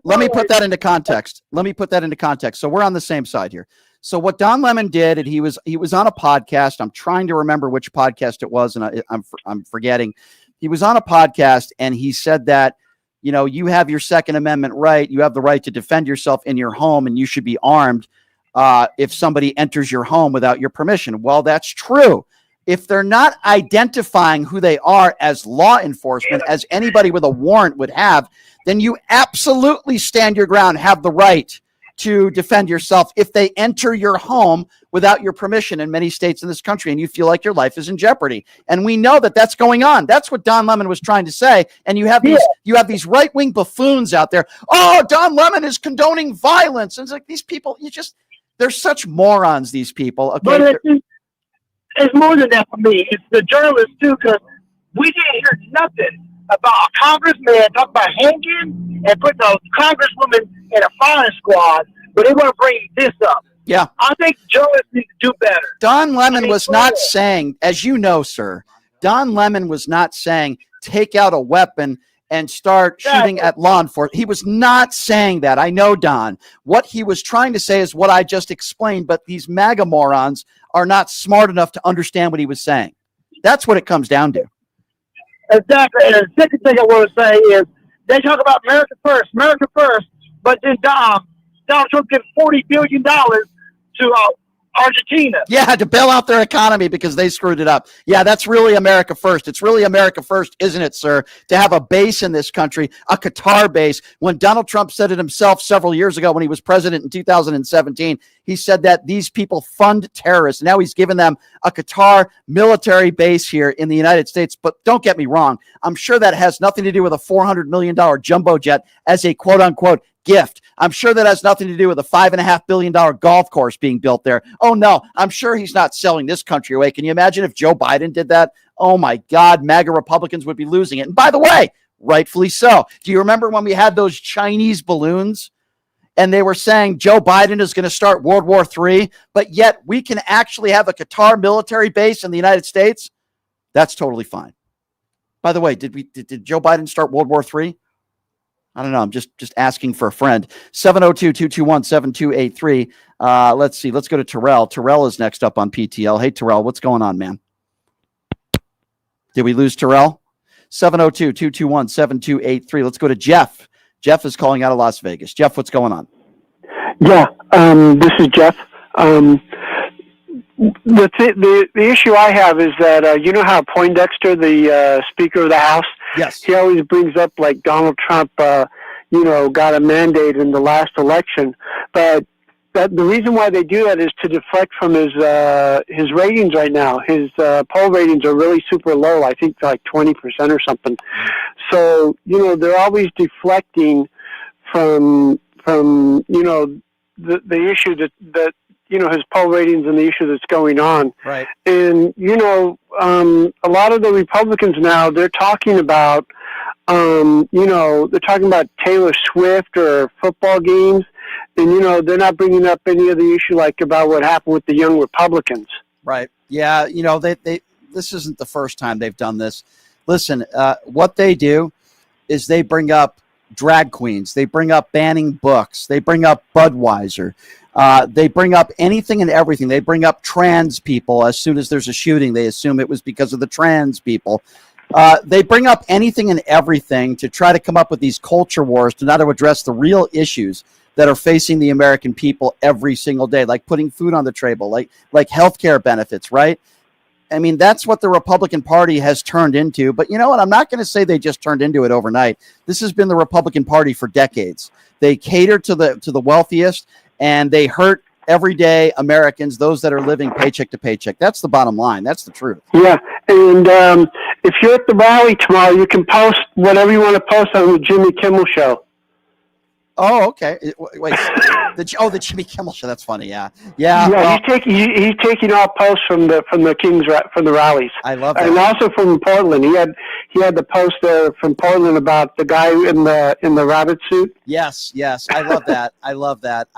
Let me put that into context. So we're on the same side here. So what Don Lemon did, and he was on a podcast. I'm trying to remember which podcast it was, and I'm forgetting. He was on a podcast, and he said that, you have your Second Amendment right. You have the right to defend yourself in your home, and you should be armed if somebody enters your home without your permission. Well, that's true. If they're not identifying who they are as law enforcement, as anybody with a warrant would have, then you absolutely stand your ground, have the right to defend yourself if they enter your home without your permission in many states in this country, and you feel like your life is in jeopardy. And we know that that's going on. That's what Don Lemon was trying to say. And you have these right-wing buffoons out there. Oh, Don Lemon is condoning violence. And it's like, these people, they're such morons, these people. Okay. But it's more than that for me. It's the journalists too, because we didn't hear nothing about a congressman talking about hanging and putting a congresswoman in a firing squad, but they want to bring this up. Yeah. I think Joe needs to do better. Don Lemon was not saying, as you know, sir, Don Lemon was not saying take out a weapon and start shooting at law enforcement. He was not saying that. I know, Don. What he was trying to say is what I just explained, but these MAGA morons are not smart enough to understand what he was saying. That's what it comes down to. Exactly. And the second thing I want to say is they talk about America first, but then Donald Trump gives $40 billion to Argentina. Yeah, to bail out their economy because they screwed it up. Yeah, that's really America first. It's really America first, isn't it, sir? To have a base in this country, a Qatar base. When Donald Trump said it himself several years ago when he was president in 2017, he said that these people fund terrorists. Now he's given them a Qatar military base here in the United States. But don't get me wrong. I'm sure that has nothing to do with a $400 million jumbo jet as a quote unquote gift. I'm sure that has nothing to do with a $5.5 billion golf course being built there. Oh, no, I'm sure he's not selling this country away. Can you imagine if Joe Biden did that? Oh, my God, MAGA Republicans would be losing it. And by the way, rightfully so. Do you remember when we had those Chinese balloons and they were saying Joe Biden is going to start World War III, but yet we can actually have a Qatar military base in the United States? That's totally fine. By the way, did Joe Biden start World War III? I don't know. I'm just asking for a friend. 702-221-7283. Let's see. Let's go to Terrell. Terrell is next up on PTL. Hey, Terrell, what's going on, man? Did we lose Terrell? 702-221-7283. Let's go to Jeff. Jeff is calling out of Las Vegas. Jeff, what's going on? Yeah, this is Jeff. The issue I have is that you know how Poindexter, the Speaker of the House, yes, he always brings up like Donald Trump, got a mandate in the last election, but the reason why they do that is to deflect from his ratings right now. His poll ratings are really super low. I think like 20% or something. So they're always deflecting from the issue that his poll ratings and the issue that's going on. Right. And, a lot of the Republicans now, they're talking about, they're talking about Taylor Swift or football games. And, they're not bringing up any of the issue like about what happened with the young Republicans. Right. Yeah. This isn't the first time they've done this. Listen, what they do is they bring up drag queens. They bring up banning books. They bring up Budweiser. They bring up anything and everything. They bring up trans people. As soon as there's a shooting, they assume it was because of the trans people. They bring up anything and everything to try to come up with these culture wars to not to address the real issues that are facing the American people every single day, like putting food on the table, like healthcare benefits, right? I mean, that's what the Republican Party has turned into. But you know what? I'm not going to say they just turned into it overnight. This has been the Republican Party for decades. They cater to the wealthiest, and they hurt everyday Americans, those that are living paycheck to paycheck. That's the bottom line. That's the truth. Yeah, and if you're at the rally tomorrow, you can post whatever you want to post on the Jimmy Kimmel Show. Oh, okay. Wait. The Jimmy Kimmel Show. That's funny. Yeah. Well, he's taking all posts from the rallies. I love that. And also from Portland. He had the post there from Portland about the guy in the rabbit suit. Yes. I love that. I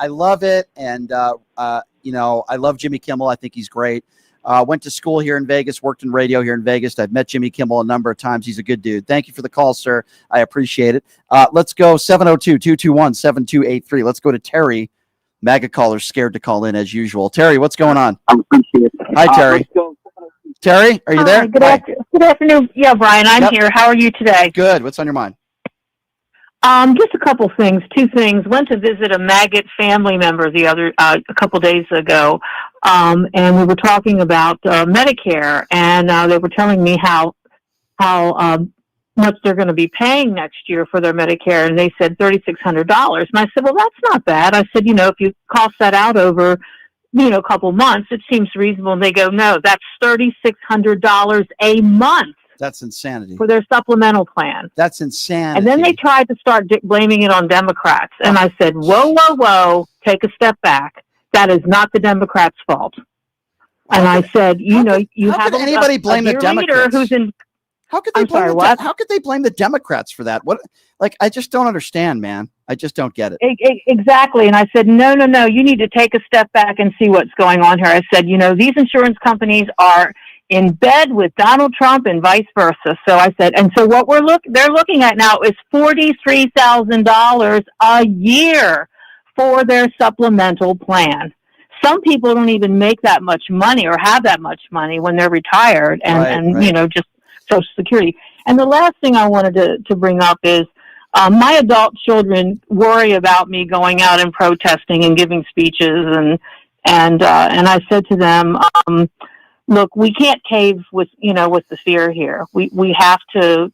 love it. And I love Jimmy Kimmel. I think he's great. Went to school here in Vegas, worked in radio here in Vegas. I've met Jimmy Kimmel a number of times. He's a good dude. Thank you for the call, sir. I appreciate it. Let's go 702-221-7283. Let's go to Terry. MAGA caller's scared to call in as usual. Terry, what's going on? Hi, Terry. Terry, are you there? Good afternoon. Yeah, Brian, I'm here. How are you today? Good. What's on your mind? Just a couple things. Two things. Went to visit a maggot family member a couple days ago, and we were talking about Medicare, and they were telling me how much they're going to be paying next year for their Medicare, and they said $3,600. And I said, well, that's not bad. I said, if you cost that out over a couple months, it seems reasonable. And they go, no, that's $3,600 a month. That's insanity. For their supplemental plan. That's insanity. And then they tried to start blaming it on Democrats. And I said, whoa, take a step back. That is not the Democrats' fault. And I said, you have anybody blame the Democrats? Leader who's in. How could they I'm blame sorry, the what? How could they blame the Democrats for that? What? Like, I just don't understand, man. I just don't get it. Exactly. And I said, no, you need to take a step back and see what's going on here. I said, these insurance companies are in bed with Donald Trump and vice versa. So I said, and so what they're looking at now is $43,000 a year for their supplemental plan. Some people don't even make that much money or have that much money when they're retired and just Social Security. And the last thing I wanted to bring up is my adult children worry about me going out and protesting and giving speeches, and I said to them, look, we can't cave with the fear here. We have to.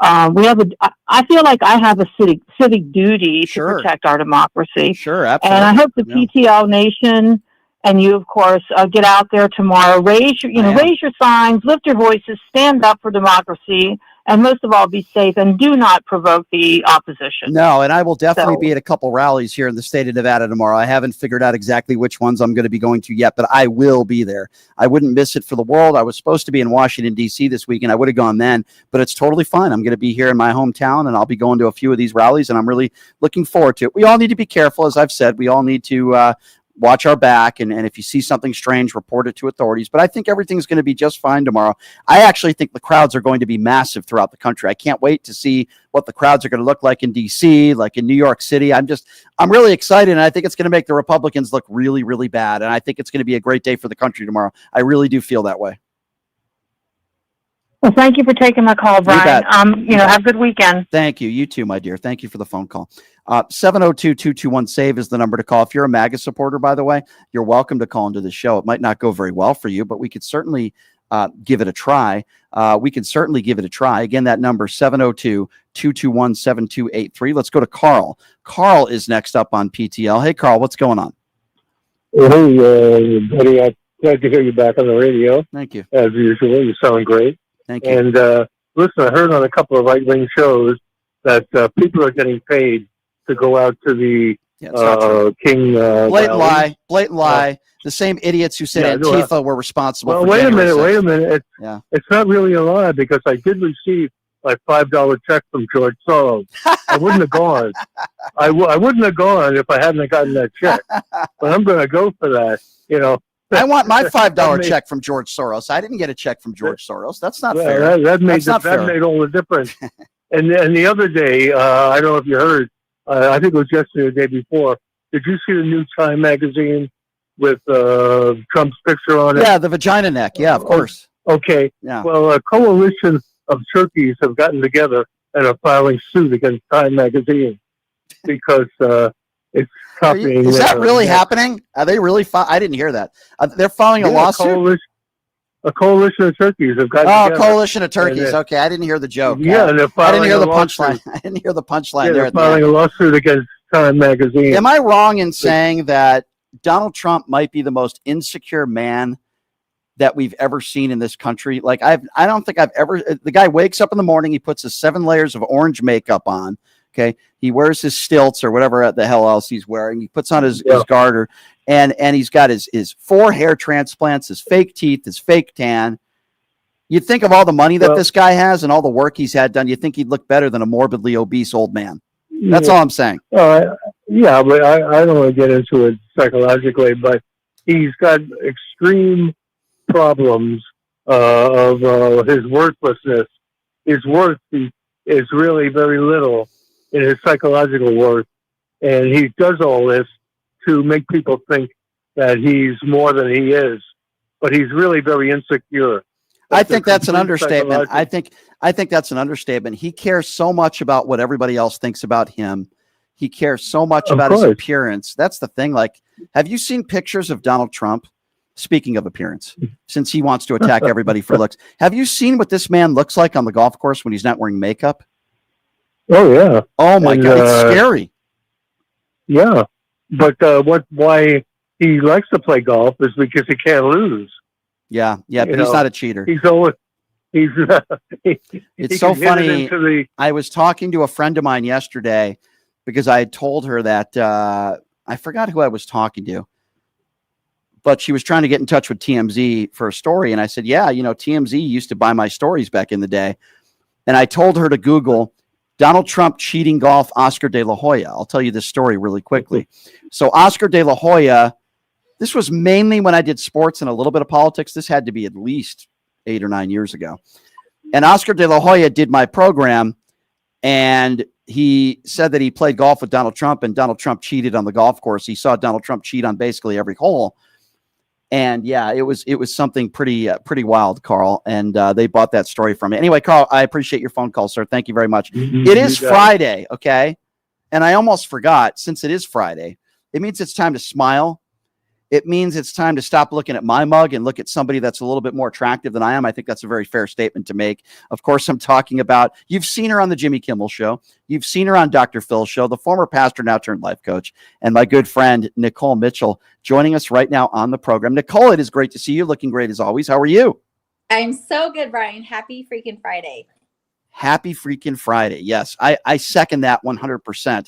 I feel like I have a civic duty to protect our democracy. Sure, absolutely. And I hope the PTL Nation and you, of course, get out there tomorrow. Raise your signs, lift your voices, stand up for democracy, and most of all, be safe and do not provoke the opposition. No, and I will definitely be at a couple rallies here in the state of Nevada tomorrow. I haven't figured out exactly which ones I'm going to be going to yet, but I will be there. I wouldn't miss it for the world. I was supposed to be in Washington, D.C. this weekend. I would have gone then, but it's totally fine. I'm going to be here in my hometown, and I'll be going to a few of these rallies, and I'm really looking forward to it. We all need to be careful. As I've said, we all need to watch our back, and if you see something strange, report it to authorities. But I think everything's going to be just fine tomorrow. I actually think the crowds are going to be massive throughout the country. I can't wait to see what the crowds are going to look like in D.C., like in New York City. I'm really excited, and I think it's going to make the Republicans look really, really bad, and I think it's going to be a great day for the country tomorrow. I really do feel that way. Well, thank you for taking my call, Brian. Have a good weekend. Thank you. You too, my dear. Thank you for the phone call. 702-221-SAVE is the number to call. If you're a MAGA supporter, by the way, you're welcome to call into the show. It might not go very well for you, but we could certainly give it a try. Again, that number, 702-221-7283. Let's go to Carl. Carl is next up on PTL. Hey, Carl, what's going on? Hey, buddy, I'm glad to hear you back on the radio. Thank you. As usual, you sound great. Thank you. And listen, I heard on a couple of right-wing shows that people are getting paid to go out to the King. Blatant lie. The same idiots who said Antifa were responsible. Well, for wait a January minute. 6th. It's not really a lie because I did receive my $5 check from George Soros. I wouldn't have gone. I wouldn't have gone if I hadn't gotten that check. But I'm going to go for that. I want my $5 check from George Soros. I didn't get a check from George Soros. That's not fair. That made fair. all the difference. And the other day, I don't know if you heard, I think it was yesterday or the day before, did you see the new Time magazine with Trump's picture on it? Yeah, the vagina neck. Yeah, of course. Okay. Yeah. Well, a coalition of turkeys have gotten together and are filing suit against Time magazine because it's copying. Is that really happening? Are they really? I didn't hear that. They're filing a lawsuit. A coalition of turkeys have got together. Coalition of turkeys. Okay, I didn't hear the joke. Yeah, they're I didn't filing hear a the lawsuit. punchline. I didn't hear the punchline there. They're At the filing end. a lawsuit against Time magazine. Am I wrong in saying that Donald Trump might be the most insecure man that we've ever seen in this country? Like, I don't think I've ever. The guy wakes up in the morning, he puts his 7 layers of orange makeup on. Okay, he wears his stilts or whatever the hell else he's wearing. He puts on his garter, and he's got his 4 hair transplants, his fake teeth, his fake tan. You'd think of all the money that this guy has and all the work he's had done, you think he'd look better than a morbidly obese old man. That's all I'm saying. But I don't want to get into it psychologically, but he's got extreme problems of his worthlessness. His worth is really very little in his psychological worth, and he does all this to make people think that he's more than he is, but he's really very insecure. I think that's an understatement. I think that's an understatement. He cares so much about what everybody else thinks about him. He cares so much about his appearance. That's the thing. Like, have you seen pictures of Donald Trump? Speaking of appearance, since he wants to attack everybody for looks, have you seen what this man looks like on the golf course when he's not wearing makeup? Oh yeah. Oh my God, it's scary. Yeah, but why he likes to play golf is because he can't lose. Yeah, but he's not a cheater. He's always It's so funny. I was talking to a friend of mine yesterday because I had told her that I forgot who I was talking to, but she was trying to get in touch with TMZ for a story. And I said, yeah, TMZ used to buy my stories back in the day. and I told her to Google Donald Trump cheating golf, Oscar de la Hoya. I'll tell you this story really quickly. So Oscar de la Hoya, this was mainly when I did sports and a little bit of politics. This had to be at least 8 or 9 years ago. And Oscar de la Hoya did my program, and he said that he played golf with Donald Trump, and Donald Trump cheated on the golf course. He saw Donald Trump cheat on basically every hole. And yeah, it was something pretty wild, Carl. And they bought that story from me. Anyway, Carl, I appreciate your phone call, sir. Thank you very much. It is Friday, okay? And I almost forgot, since it is Friday, it means it's time to smile. It means it's time to stop looking at my mug and look at somebody that's a little bit more attractive than I am. I think that's a very fair statement to make. Of course, I'm talking about, you've seen her on the Jimmy Kimmel Show. You've seen her on Dr. Phil's show, the former pastor, now turned life coach, and my good friend, Nicole Mitchell, joining us right now on the program. Nicole, it is great to see you. Looking great as always. How are you? I'm so good, Brian. Happy freaking Friday. Happy freaking Friday. Yes, I second that 100%.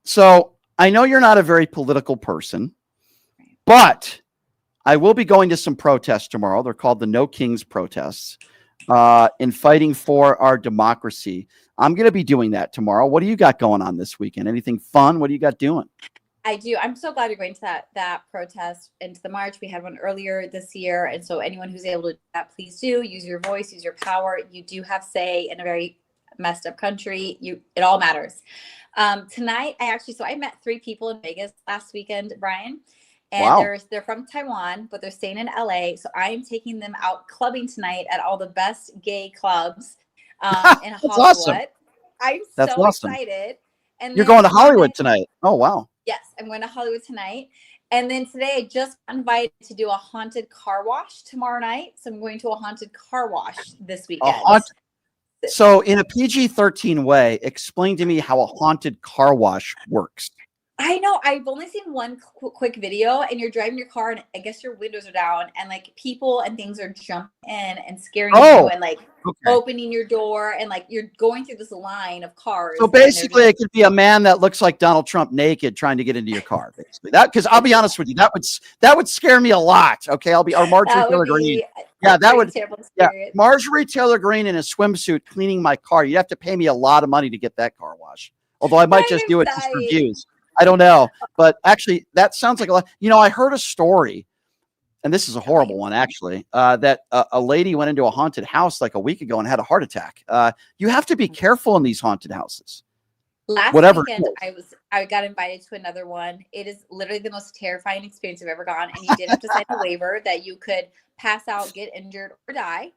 So I know you're not a very political person, but I will be going to some protests tomorrow. They're called the No Kings protests, in fighting for our democracy. I'm going to be doing that tomorrow. What do you got going on this weekend? Anything fun? What do you got doing? I do. I'm so glad you're going to that protest and to the march. We had one earlier this year. And so anyone who's able to do that, please do. Use your voice, use your power. You do have say in a very messed up country. It all matters. Tonight, I met 3 people in Vegas last weekend, Brian. And wow. they're from Taiwan, but they're staying in LA. So I am taking them out clubbing tonight at all the best gay clubs in Hollywood. Awesome. I'm That's so awesome. excited. And you're going to Hollywood tonight. Oh, wow. Yes, I'm going to Hollywood tonight. And then today I just got invited to do a haunted car wash tomorrow night. So I'm going to a haunted car wash this weekend. So in a PG-13 way, explain to me how a haunted car wash works. I know. I've only seen one quick video, and you're driving your car, and I guess your windows are down, and like people and things are jumping in and scaring you, and like opening your door, and like you're going through this line of cars. So basically, it could be a man that looks like Donald Trump naked trying to get into your car. Basically, because I'll be honest with you, that would scare me a lot. Okay, or Marjorie Taylor Greene. Yeah, that would. Yeah, Marjorie Taylor Greene in a swimsuit cleaning my car. You'd have to pay me a lot of money to get that car wash. Although I might just do it just for views. I don't know, but actually that sounds like a lot. You know, I heard a story, and this is a horrible one actually, that a lady went into a haunted house like a week ago and had a heart attack. You have to be careful in these haunted houses. Last weekend, I got invited to another one. It is literally the most terrifying experience I've ever gone. And you did have to sign a waiver that you could pass out, get injured, or die.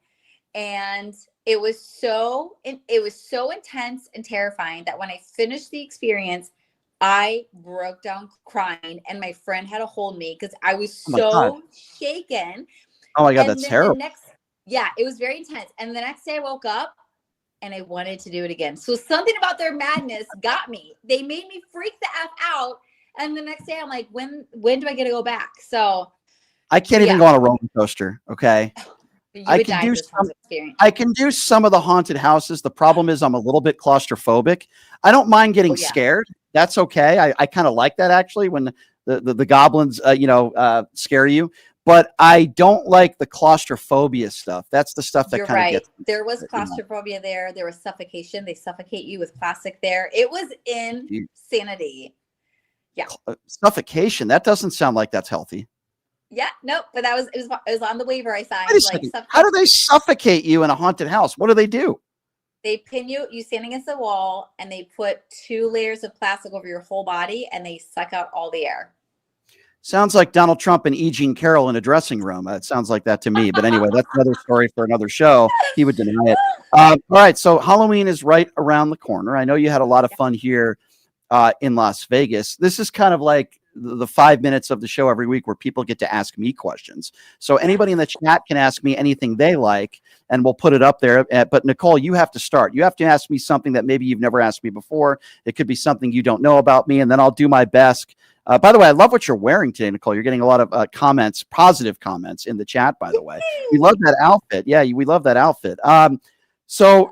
And it was so intense and terrifying that when I finished the experience, I broke down crying, and my friend had to hold me because I was so shaken. Oh my God, that's terrible. It was very intense. And the next day I woke up and I wanted to do it again. So something about their madness got me. They made me freak the F out. And the next day I'm like, when do I get to go back? So I can't even go on a roller coaster. Okay. I can do some of the haunted houses. The problem is I'm a little bit claustrophobic. I don't mind getting scared. That's okay. I kind of like that actually when the goblins, scare you. But I don't like the claustrophobia stuff. That's the stuff that kind of gets me. There was claustrophobia there. There was suffocation. They suffocate you with plastic there. It was insanity. Yeah. Suffocation. That doesn't sound like that's healthy. Yeah, nope. But it was on the waiver I signed. How do they suffocate you in a haunted house? What do they do? They pin you stand against the wall, and they put 2 layers of plastic over your whole body, and they suck out all the air. Sounds like Donald Trump and E. Jean Carroll in a dressing room. It sounds like that to me. But anyway, that's another story for another show. He would deny it. All right. So Halloween is right around the corner. I know you had a lot of fun here in Las Vegas. This is kind of like the 5 minutes of the show every week where people get to ask me questions. So anybody in the chat can ask me anything they like, and we'll put it up there. But Nicole, you have to start. You have to ask me something that maybe you've never asked me before. It could be something you don't know about me, and then I'll do my best. By the way, I love what you're wearing today, Nicole. You're getting a lot of comments, positive comments in the chat, by the way. We love that outfit. Yeah, we love that outfit. So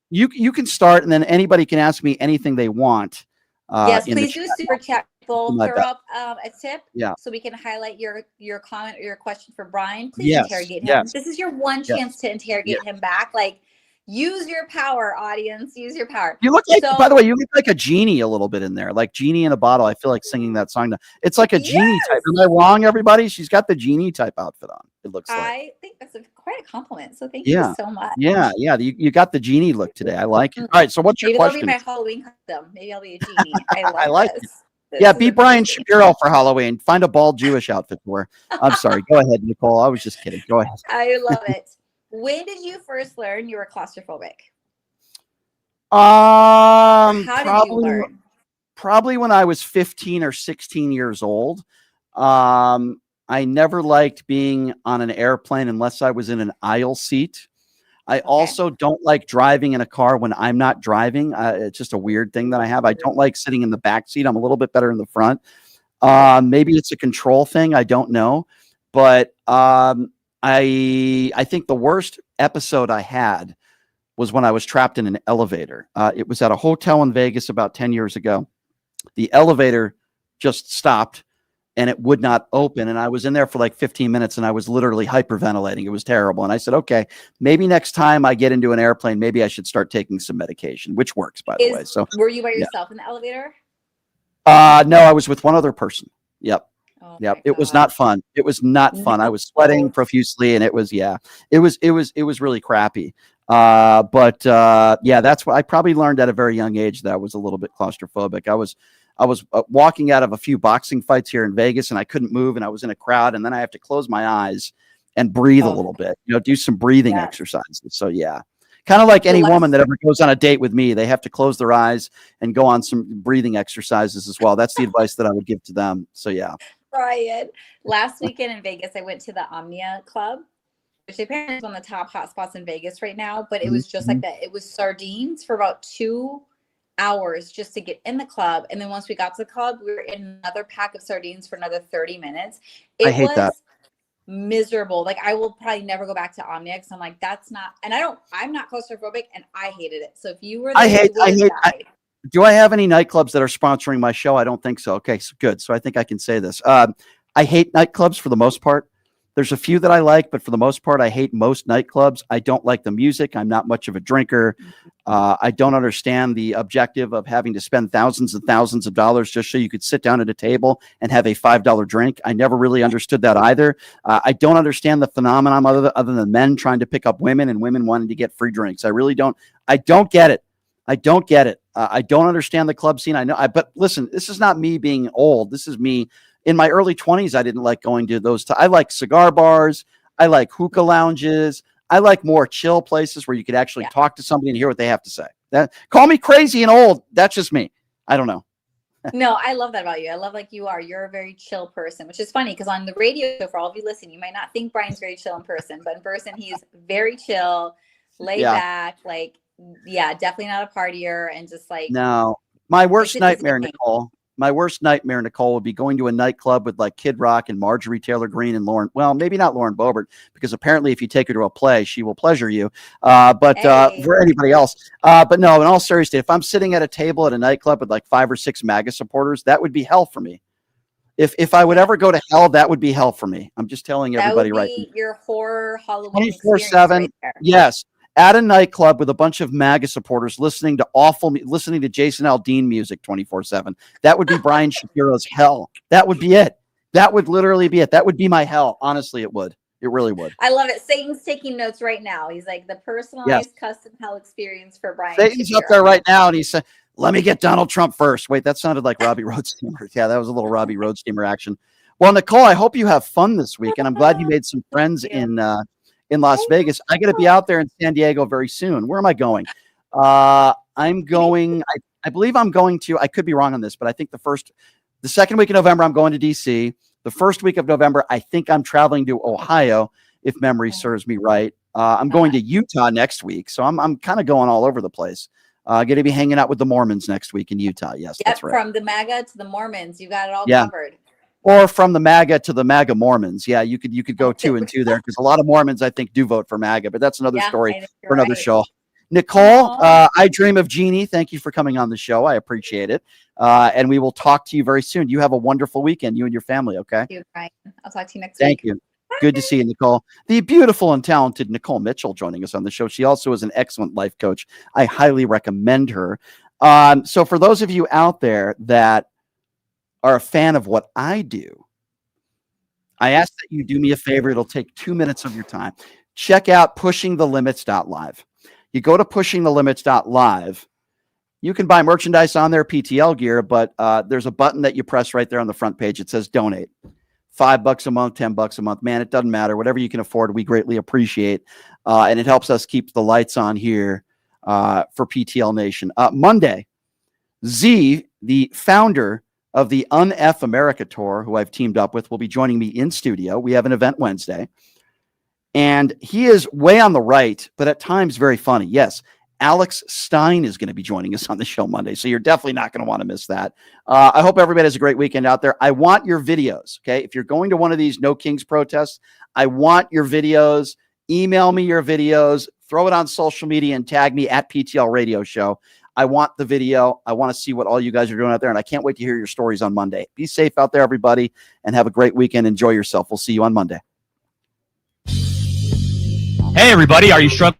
you can start, and then anybody can ask me anything they want. Yes, please do super chat. Throw up a tip so we can highlight your comment or your question for Brian. Please interrogate him. This is your one chance to interrogate him back. Like, Use your power, audience. Use your power. You look like, So, by the way, you look like a genie a little bit in there, like Genie in a Bottle. I feel like singing that song. It's like a genie type. Am I wrong, everybody? She's got the genie type outfit on. It looks like. I think that's quite a compliment. So thank Yeah. you so much. Yeah. You got the genie look today. I like it. All right. So what's your Maybe question? that'll be my Halloween custom. Maybe I'll be a genie. I like this. it. Yeah, be Brian Shapiro for Halloween. Find a bald Jewish outfit for her. I'm sorry. Go ahead, Nicole. I was just kidding. Go ahead. I love it. When did you first learn you were claustrophobic? How did you learn? Probably when I was 15 or 16 years old. I never liked being on an airplane unless I was in an aisle seat. I also don't like driving in a car when I'm not driving. It's just a weird thing that I have. I don't like sitting in the back seat. I'm a little bit better in the front. Maybe it's a control thing. I don't know. But I think the worst episode I had was when I was trapped in an elevator. It was at a hotel in Vegas about 10 years ago. The elevator just stopped and it would not open. And I was in there for like 15 minutes and I was literally hyperventilating. It was terrible. And I said, okay, maybe next time I get into an airplane, maybe I should start taking some medication, which works, by the way. So were you by yourself in the elevator? No, I was with one other person. Yep. Yep. It was not fun. It was not fun. I was sweating profusely and it was really crappy. Yeah, that's what I probably learned at a very young age, that I was a little bit claustrophobic. I was walking out of a few boxing fights here in Vegas and I couldn't move and I was in a crowd and then I have to close my eyes and breathe a little bit, do some breathing exercises. So yeah, kind of like any woman that ever goes on a date with me, they have to close their eyes and go on some breathing exercises as well. That's the advice that I would give to them. So yeah. Brian, last weekend in Vegas, I went to the Omnia Club, which apparently is one of the top hotspots in Vegas right now, but it was just like that. It was sardines for about 2 hours just to get in the club. And then once we got to the club, we were in another pack of sardines for another 30 minutes. I hate that. Miserable. Like I will probably never go back to Omnia because I'm like, that's not, and I'm not claustrophobic and I hated it. So if you were there, do I have any nightclubs that are sponsoring my show? I don't think so. Okay, so good. So I think I can say this. I hate nightclubs for the most part. There's a few that I like, but for the most part, I hate most nightclubs. I don't like the music. I'm not much of a drinker. I don't understand the objective of having to spend thousands and thousands of dollars just so you could sit down at a table and have a $5 drink. I never really understood that either. I don't understand the phenomenon other than men trying to pick up women and women wanting to get free drinks. I really don't. I don't get it. I don't get it. I don't understand the club scene. But listen, this is not me being old. This is me. In my early 20s, I didn't like going to those. I like cigar bars. I like hookah lounges. I like more chill places where you could actually talk to somebody and hear what they have to say. Call me crazy and old. That's just me. I don't know. No, I love that about you. I love like you are. You're a very chill person, which is funny because on the radio show, for all of you listening, you might not think Brian's very chill in person, but in person, he's very chill, laid back, like, definitely not a partier and just like. No, my worst nightmare, Nicole. My worst nightmare, Nicole, would be going to a nightclub with like Kid Rock and Marjorie Taylor Greene and Lauren. Well, maybe not Lauren Boebert, because apparently if you take her to a play, she will pleasure you. For anybody else. But no, in all seriousness, if I'm sitting at a table at a nightclub with like 5 or 6 MAGA supporters, that would be hell for me. If I would ever go to hell, that would be hell for me. I'm just telling everybody right now. Your horror Halloween 24/7. Right there. Yes. At a nightclub with a bunch of MAGA supporters listening to Jason Aldean music 24/7. That would be Brian Shapiro's hell. That would be it. That would literally be it. That would be my hell. Honestly, it would. It really would. I love it. Satan's taking notes right now. He's like the personalized custom hell experience for Brian. Satan's Shapiro. up there right now, and he said, "Let me get Donald Trump first." Wait, that sounded like Robbie Roadsteamer. Yeah, that was a little Robbie Roadsteamer action. Well, Nicole, I hope you have fun this week, and I'm glad you made some friends in Las Vegas. I got to be out there in San Diego very soon. Where am I going? I'm going, I believe I'm going to, I could be wrong on this, but I think the second week of November, I'm going to DC. The first week of November, I think I'm traveling to Ohio, if memory serves me right. I'm going to Utah next week. So I'm kind of going all over the place. Going to be hanging out with the Mormons next week in Utah. Yes, that's right. From the MAGA to the Mormons, you got it all covered. Or from the MAGA to the MAGA Mormons. Yeah, you could go 2 and 2 there, because a lot of Mormons, I think, do vote for MAGA, but that's another story for another show. Nicole, I Dream of Jeannie, thank you for coming on the show. I appreciate it. And we will talk to you very soon. You have a wonderful weekend, you and your family, okay? Thank you, Brian. I'll talk to you next week. Thank you. Good to see you, Nicole. The beautiful and talented Nicole Mitchell joining us on the show. She also is an excellent life coach. I highly recommend her. So for those of you out there that are a fan of what I do, I ask that you do me a favor. It'll take 2 minutes of your time. Check out pushingthelimits.live. You go to pushingthelimits.live. You can buy merchandise on there, PTL gear, but there's a button that you press right there on the front page. It says donate. $5 a month, $10 a month. Man, it doesn't matter. Whatever you can afford, we greatly appreciate. And it helps us keep the lights on here for PTL Nation. Monday, Z, the founder of the Un-F America Tour, who I've teamed up with, will be joining me in studio. We have an event Wednesday. And he is way on the right, but at times very funny. Yes, Alex Stein is going to be joining us on the show Monday, so you're definitely not going to want to miss that. I hope everybody has a great weekend out there. I want your videos, okay? If you're going to one of these No Kings protests, I want your videos. Email me your videos. Throw it on social media and tag me at PTL Radio Show. I want the video. I want to see what all you guys are doing out there, and I can't wait to hear your stories on Monday. Be safe out there, everybody, and have a great weekend. Enjoy yourself. We'll see you on Monday. Hey, everybody. Are you struggling?